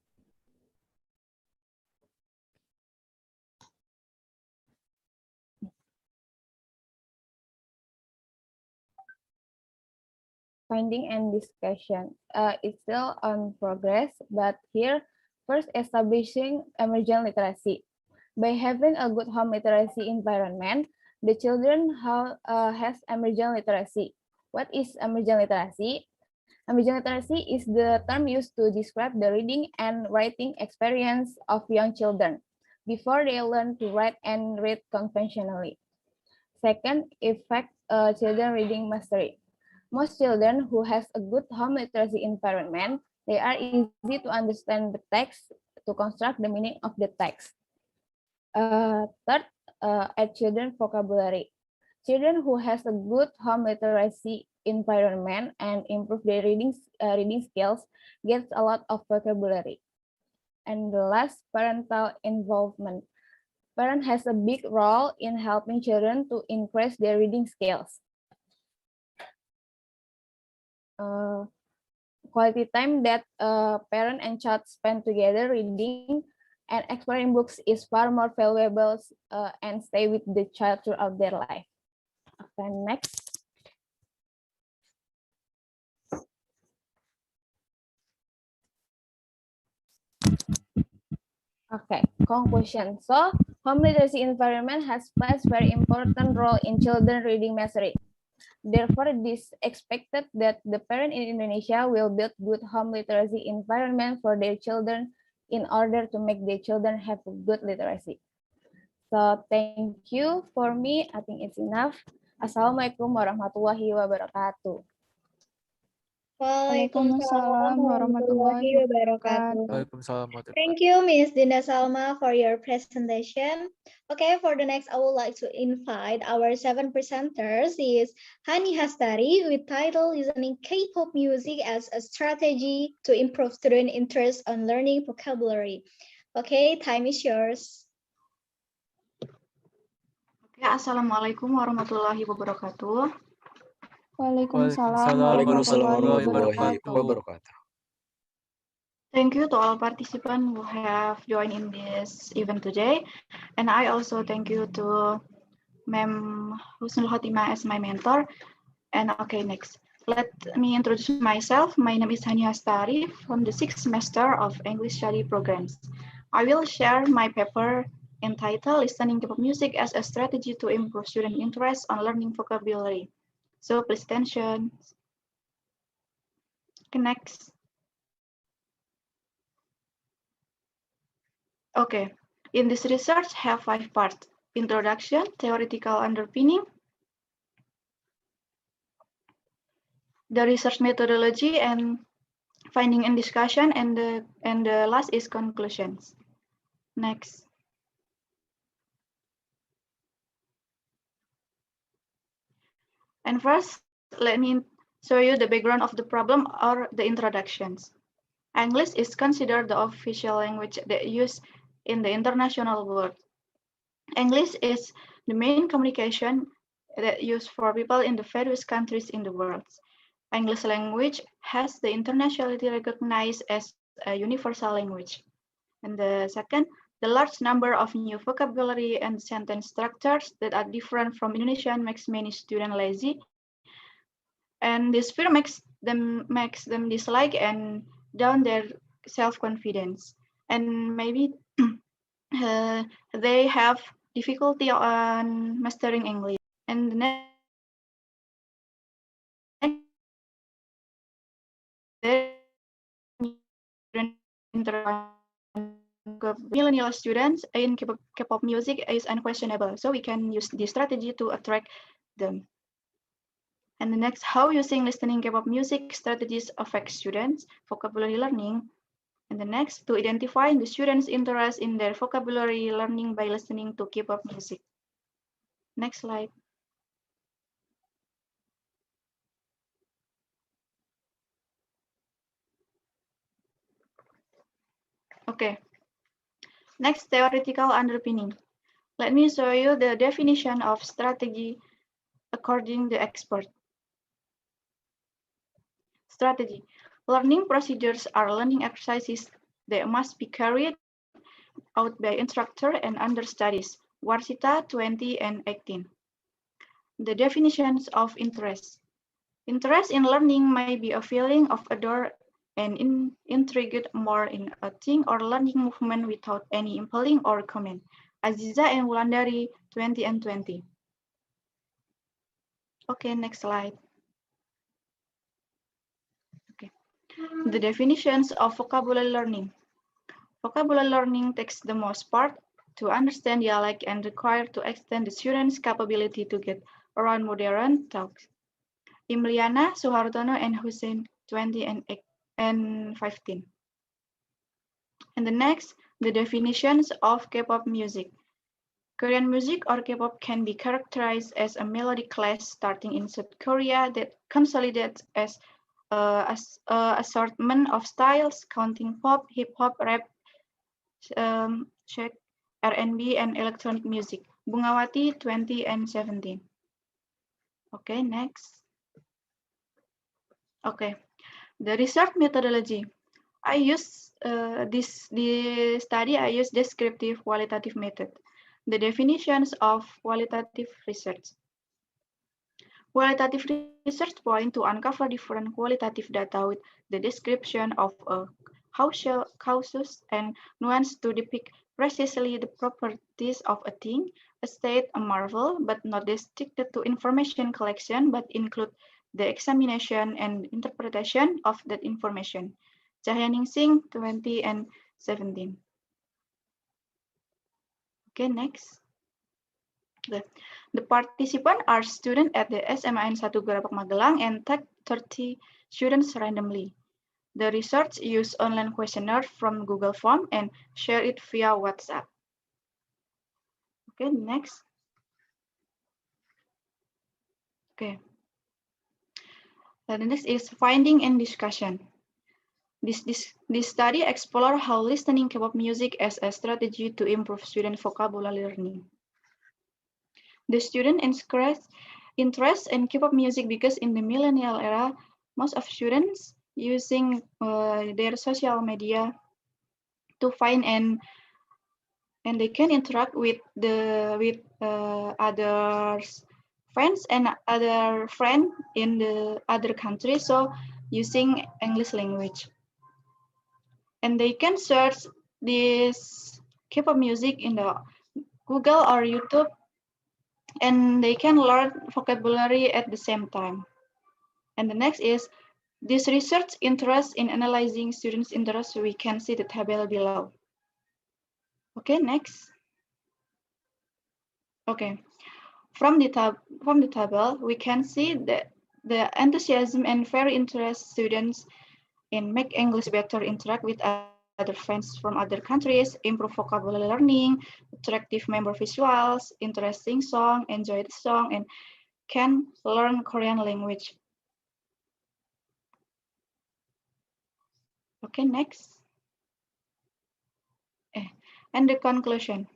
Finding and discussion. It's still on progress, but here, first establishing emergent literacy. By having a good home literacy environment, the children has emergent literacy. What is emergent literacy? Emergent literacy is the term used to describe the reading and writing experience of young children before they learn to write and read conventionally. Second, effect children reading mastery. Most children who has a good home literacy environment, they are easy to understand the text, to construct the meaning of the text. Third, add children vocabulary. Children who has a good home literacy environment and improve their reading skills gets a lot of vocabulary. And the last, parental involvement. Parent has a big role in helping children to increase their reading skills. Quality time that parent and child spend together reading and exploring books is far more valuable and stay with the child throughout their life. Okay, next. Okay, conclusion. So, home literacy environment has plays very important role in children reading mastery. Therefore, it is expected that the parent in Indonesia will build good home literacy environment for their children in order to make their children have a good literacy. So, thank you for me. I think it's enough. Assalamualaikum warahmatullahi wabarakatuh. Waalaikumsalam warahmatullahi wabarakatuh. Waalaikumsalam warahmatullahi Thank you, Ms. Dinda Salma, for your presentation. Okay, for the next, I would like to invite our 7 presenters is Hani Hastari with title Using K-pop music as a strategy to improve student interest on learning vocabulary. Okay, time is yours. Okay, Assalamualaikum warahmatullahi wabarakatuh. Waalaikumsalam warahmatullahi wabarakatuh. wabarakatuh. Thank you to all participants who have joined in this event today. And I also thank you to Ma'am Husnul Khotimah as my mentor. And okay, next. Let me introduce myself. My name is Hani Hastari from the 6th semester of English Study Programs. I will share my paper entitled Listening to Pop Music as a Strategy to Improve Student Interest on Learning Vocabulary. So please attention. Okay, next. Okay, in this research have 5 parts: introduction, theoretical underpinning, the research methodology, and finding and discussion, and the last is conclusions. Next. And first, let me show you the background of the problem or the introductions. English is considered the official language that used in the international world. English is the main communication that used for people in the various countries in the world. English language has the internationally recognized as a universal language. And the second, the large number of new vocabulary and sentence structures that are different from Indonesian makes many students lazy. And this fear makes them dislike and down their self-confidence. And maybe they have difficulty on mastering English. And the next, millennial students in K-pop music is unquestionable, so we can use this strategy to attract them. And the next, how using listening K-pop music strategies affect students' vocabulary learning. And the next, to identify the students' interest in their vocabulary learning by listening to K-pop music. Next slide. Okay. Next, theoretical underpinning. Let me show you the definition of strategy according to the expert. Strategy. Learning procedures are learning exercises that must be carried out by instructor and understudies. Warsita 20 and 18. The definitions of interest. Interest in learning may be a feeling of adore and intrigued more in a thing or learning movement without any impelling or comment. Azizah and Wulandari 20 and 20. Okay, next slide. Okay. The definitions of vocabulary learning. Vocabulary learning takes the most part to understand dialect and require to extend the student's capability to get around modern talks. Imliana, Suhartono, and Hussein 20 and 15. And the next, the definitions of K-pop music. Korean music or K-pop can be characterized as a melodic class starting in South Korea that consolidates as an assortment of styles, counting pop, hip-hop, rap, shake, R&B, and electronic music. Bungawati 20 and 17. Okay, next. Okay, the research methodology. I use the study. I use descriptive qualitative method. The definitions of qualitative research. Qualitative research point to uncover different qualitative data with the description of a causes and nuance to depict precisely the properties of a thing, a state, a marvel, but not restricted to information collection, but include the examination and interpretation of that information. Cahyaningsih 20 and 17. Okay, next. The participants are students at the SMAN 1 Garapak Magelang and take 30 students randomly. The research use online questionnaire from Google Form and share it via WhatsApp. Okay, next. Okay. The next is finding and discussion. This study explores how listening K-pop music as a strategy to improve student vocabulary learning. The student expressed interest in K-pop music because in the millennial era, most of students using their social media to find and they can interact with others friends and other friends in the other countries, so using English language. And they can search this K-pop music in the Google or YouTube, and they can learn vocabulary at the same time. And the next is this research interest in analyzing students' interests. We can see the table below. Okay, next. Okay, from the table, we can see that the enthusiasm and very interested students in make English better, interact with other friends from other countries, improve vocabulary learning, attractive member visuals, interesting song, enjoy the song, and can learn Korean language. Okay, next. And the conclusion.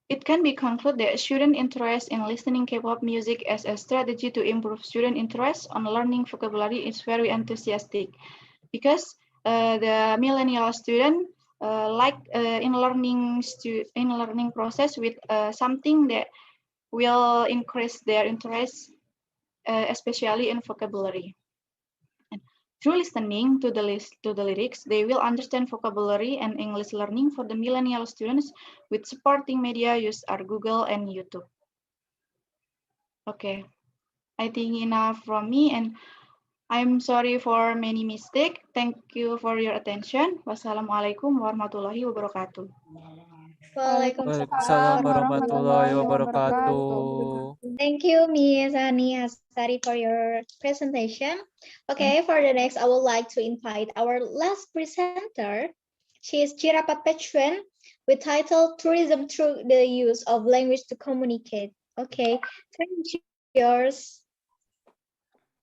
It can be concluded that student interest in listening K-pop music as a strategy to improve student interest on learning vocabulary is very enthusiastic, because the millennial student like in learning process with something that will increase their interest, especially in vocabulary. Through listening to the lyrics, they will understand vocabulary and English learning. For the millennial students, with supporting media use are Google and YouTube. Okay, I think enough from me, and I'm sorry for many mistakes. Thank you for your attention. Wassalamualaikum warahmatullahi wabarakatuh. Waalaikumsalam warahmatullahi wabarakatuh. Thank you, Ms. Hani Hastari, for your presentation. Okay, for the next, I would like to invite our last presenter. She is Jirapat Petchuen with title Tourism Through the Use of Language to Communicate. Okay, thank you. Yours.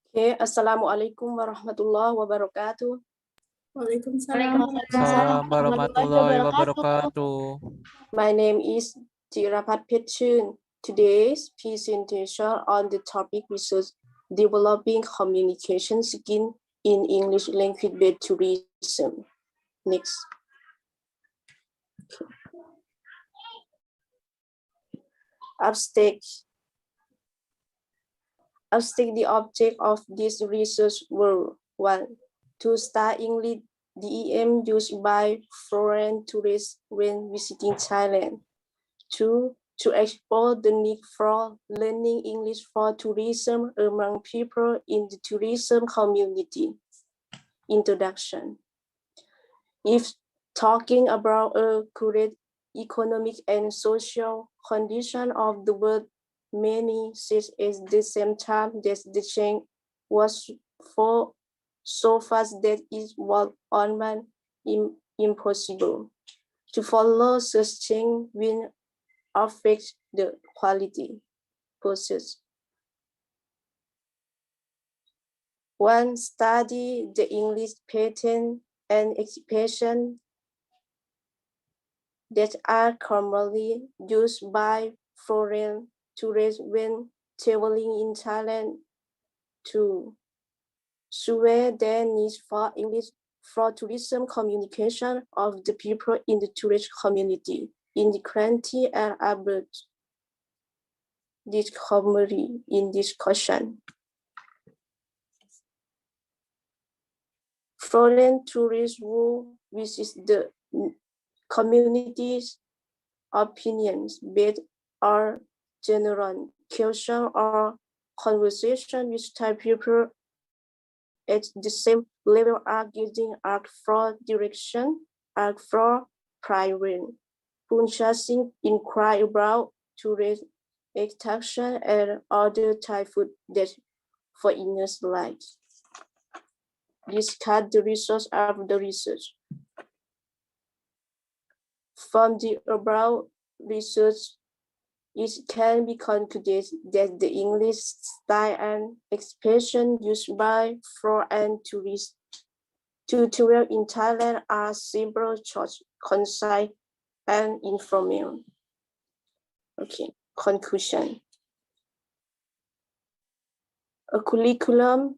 Okay, Assalamualaikum warahmatullahi wabarakatuh. Waalaikumsalam warahmatullahi wabarakatuh. My name is Jirapat Petchuen. Today's presentation on the topic research developing communication skills in English language-based tourism. Next. Abstract. The object of this research were 1. To study English DEM used by foreign tourists when visiting Thailand. 2. To explore the need for learning English for tourism among people in the tourism community. Introduction. If talking about a current economic and social condition of the world, many said at the same time that the change was so fast that it was almost impossible to follow such change will affect the quality process. One study the English pattern and expression that are commonly used by foreign tourists when traveling in Thailand to survey their needs for English for tourism communication of the people in the tourist community, inequality and abroad discovery in this question. Foreign tourists who visit the community's opinions based on general question or conversation with Thai people at the same level are getting art for direction, art for private, punching inquire about tourist attraction and other Thai food that foreigners like. Discuss the results of the research. From the above research, it can be concluded that the English style and expression used by foreign tourists to travel in Thailand are simple, short, concise, and informal. Okay, conclusion. A curriculum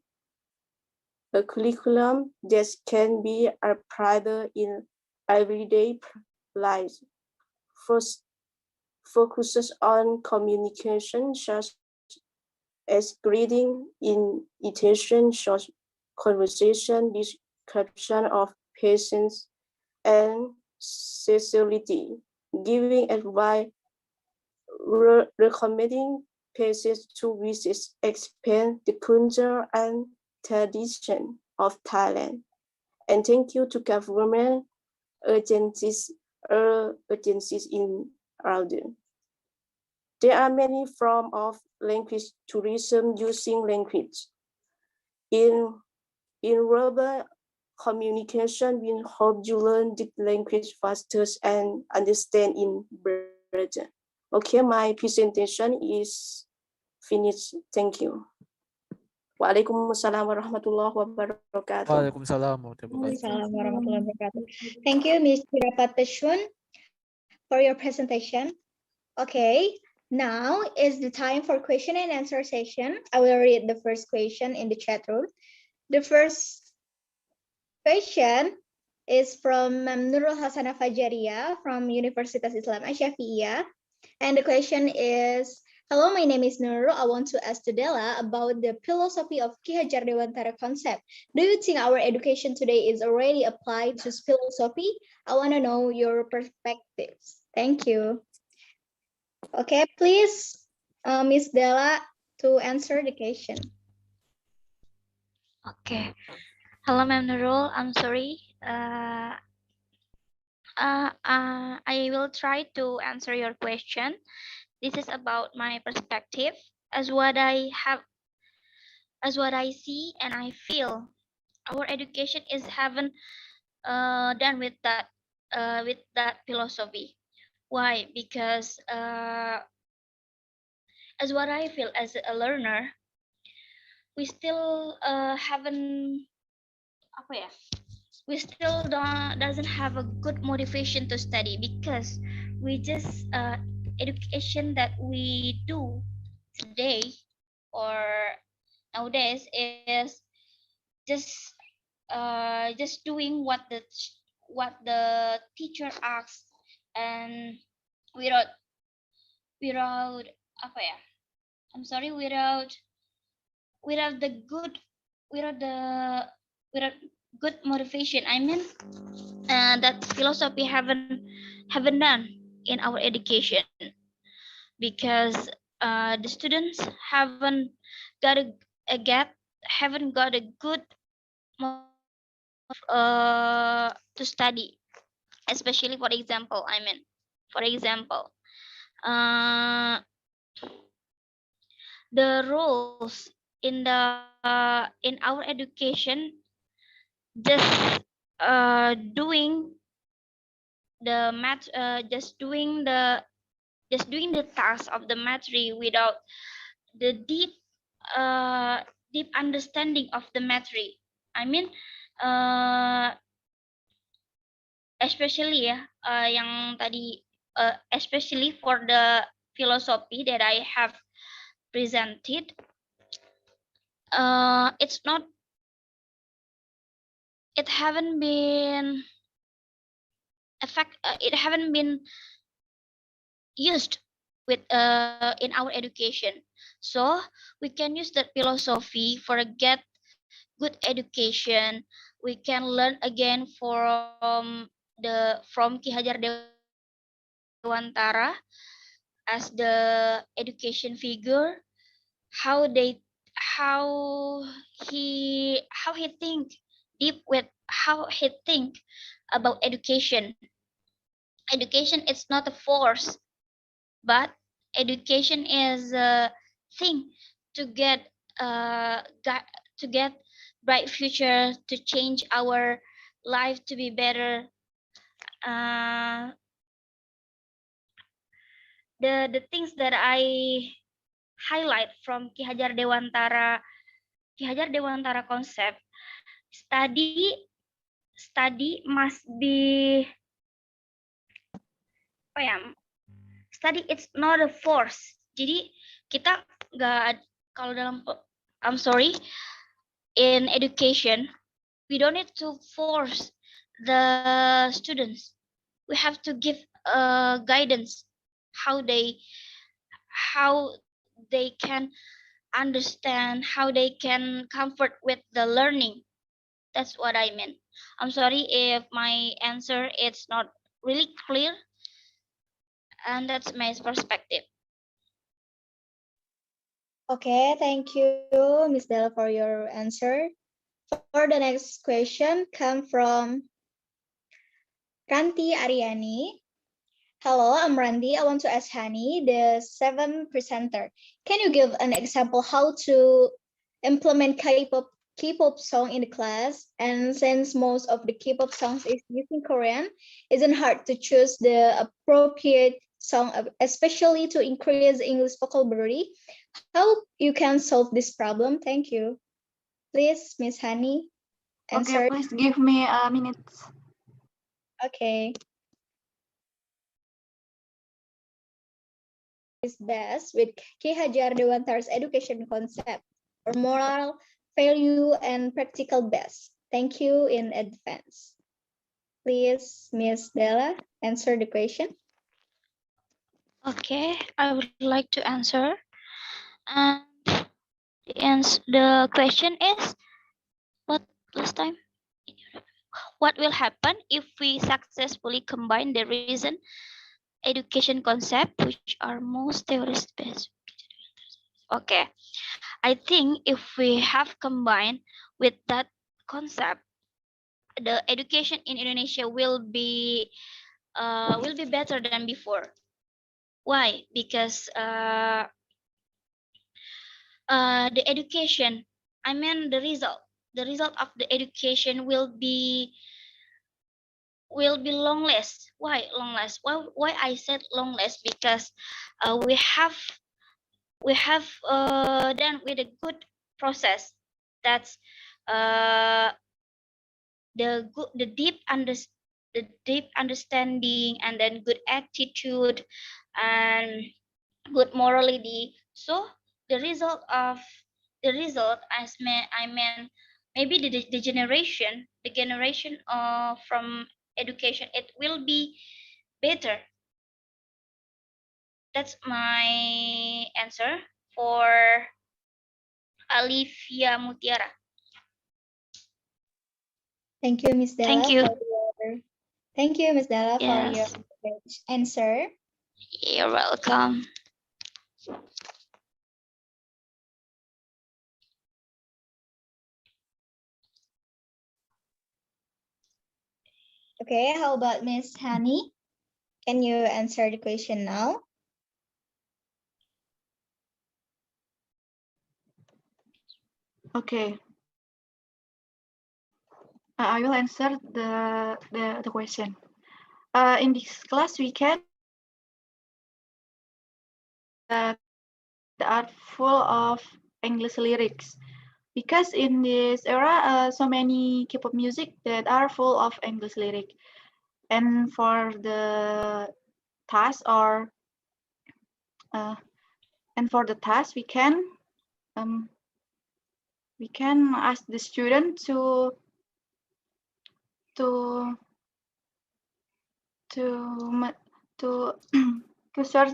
that can be applied in everyday life. First, focuses on communication such as greeting, invitation, short conversation, description of patients, and sociality, giving advice, recommending places to visit, expand the culture and tradition of Thailand. And thank you to government agencies in order. There are many forms of language tourism using language. In verbal communication, we hope you learn the language faster and understand it better. Okay, my presentation is finished. Thank you. Waalaikumsalam warahmatullahi wabarakatuh. Waalaikumsalam warahmatullahi wabarakatuh. Thank you, Ms. Jirapat Petchuen, for your presentation. Okay, now is the time for question and answer session. I will read the first question in the chat room. The first question is from Nurhasanah Fajaria from Universitas Islam As-Syafi'iyah. And the question is, hello, my name is Nurul. I want to ask to Della about the philosophy of Ki Hajar Dewantara concept. Do you think our education today is already applied to philosophy? I want to know your perspectives. Thank you. Okay, please, Miss Della, to answer the question. Okay. Hello, Ma'am Nurul. I'm sorry. I will try to answer your question. This is about my perspective as what I have, as what I see and I feel. Our education is haven't done with that philosophy. Why? Because as what I feel as a learner, we still haven't apa ya? We still don't doesn't have a good motivation to study because we just education that we do today or nowadays is just just doing what the teacher asks and without without apa ya? I'm sorry, without the good without the without good motivation. I mean that philosophy haven't done in our education because the students got a get haven't got a good to study, especially for example. I mean, for example, uh, the rules in our education just doing the math just doing the task of the mastery without the deep understanding of the mastery. I mean especially ya yang tadi especially for the philosophy that I have presented, it's not it haven't been it haven't been used with in our education. So we can use that philosophy for a get good education. We can learn again from Ki Hajar Dewantara as the education figure, how they how he think deep with how he think about education. Education is not a force, but education is a thing to get to get bright future, to change our life to be better. uh, the things that I highlight from Ki Hajar Dewantara concept, study study must be apa ya, study it's not a force. Jadi kita nggak, kalau dalam I'm sorry, in education we don't need to force the students. We have to give guidance how how they can understand, how they can comfort with the learning. That's what I mean. I'm sorry if my answer is not really clear, and that's my perspective. Okay, thank you, Miss Della, for your answer. For the next question, come from Ranti Ariani. Hello, I'm Randy. I want to ask Hani, the 7th presenter. Can you give an example how to implement K-pop song in the class? And since most of the K-pop songs is using Korean, isn't hard to choose the appropriate song, especially to increase English vocabulary. How you can solve this problem? Thank you. Please, Miss Hani, answer. Okay, please give me a minute. Okay. Is best with Ki Hajar Dewantara's education concept or moral value and practical best. Thank you in advance. Please, Miss Della, answer the question. Okay, I would like to answer. And the question is, what last time? What will happen if we successfully combine the reason education concept, which are most theories based? Okay, I think if we have combined with that concept, the education in Indonesia will be better than before. Why? Because the education, I mean the result of the education will be long last. Why long last? Why I said long last? Because we have done with a good process. That's uh, the deep understanding, and then good attitude and good morality. So the result of I mean maybe the generation from education, it will be better. That's my answer for Alivia Mutiara. Thank you, Miss Della. Thank you. Thank you, Miss Della, for your Yes, answer. you're welcome. Okay, how about Miss Hani? Can you answer the question now? Okay. I will answer the question. In this class, we can that are full of English lyrics, because in this era, so many K-pop music that are full of English lyric. And for the task we can ask the student to to to search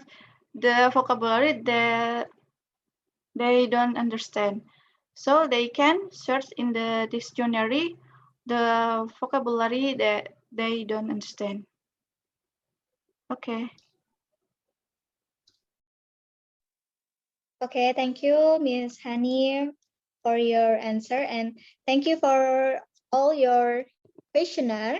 the vocabulary that they don't understand. So they can search in the dictionary the vocabulary that they don't understand. Okay. Okay, thank you, Miss Hani, for your answer, and thank you for all your questionnaire.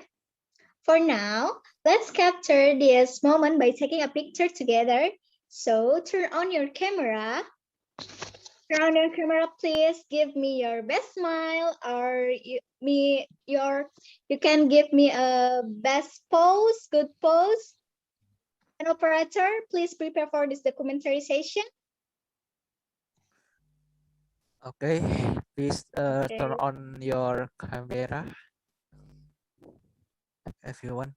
For now, let's capture this moment by taking a picture together. So turn on your camera. Turn on your camera, please. Give me your best smile, or you can give me a best pose, good pose. And operator, please prepare for this documentary session. Okay, please turn Okay. on your camera, everyone.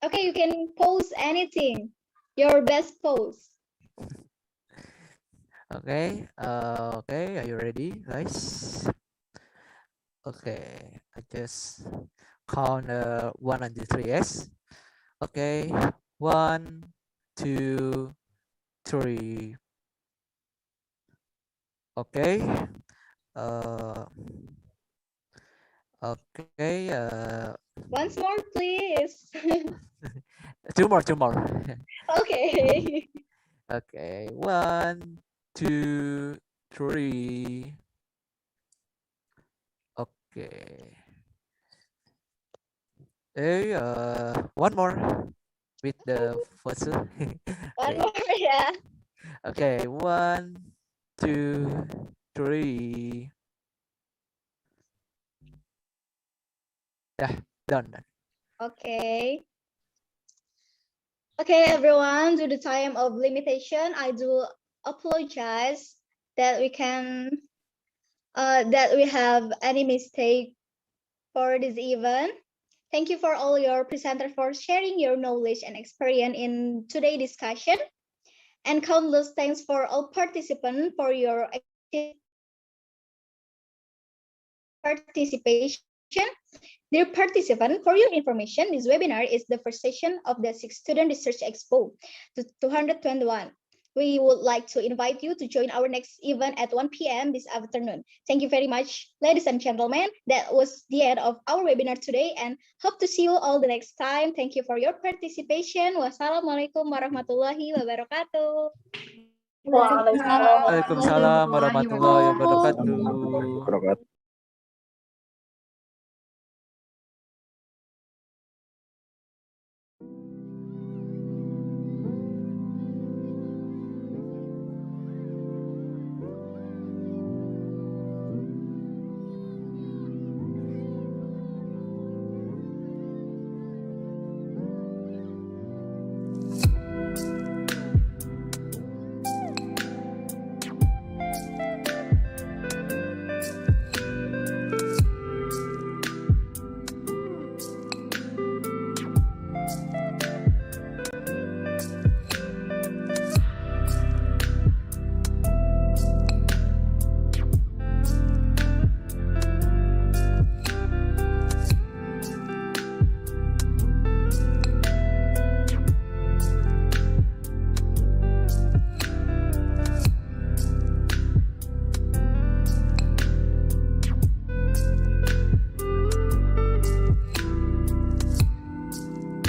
Okay, you can pose anything. Your best pose. Okay, okay, are you ready, guys? Okay, I just count 1 and 3, yes? Okay, 1, 2, 3. Okay, uh, okay, Once more, please. two more. Okay. Okay, 1, 2, 3. Okay. Hey, one more with the first. One Okay. more, yeah. Okay, 1, 2, 3. Yeah, done. Okay. Okay, everyone, due to time of limitation, I do apologize that we have any mistake for this event. Thank you for all your presenters for sharing your knowledge and experience in today's discussion. And countless thanks for all participants for your participation. Dear participant, for your information, this webinar is the first session of the 6th Student Research Expo 221. We would like to invite you to join our next event at 1 p.m. this afternoon. Thank you very much, ladies and gentlemen. That was the end of our webinar today, and hope to see you all the next time. Thank you for your participation. Wassalamualaikum warahmatullahi wabarakatuh. Waalaikumsalam Waalaikumsalam warahmatullahi wabarakatuh.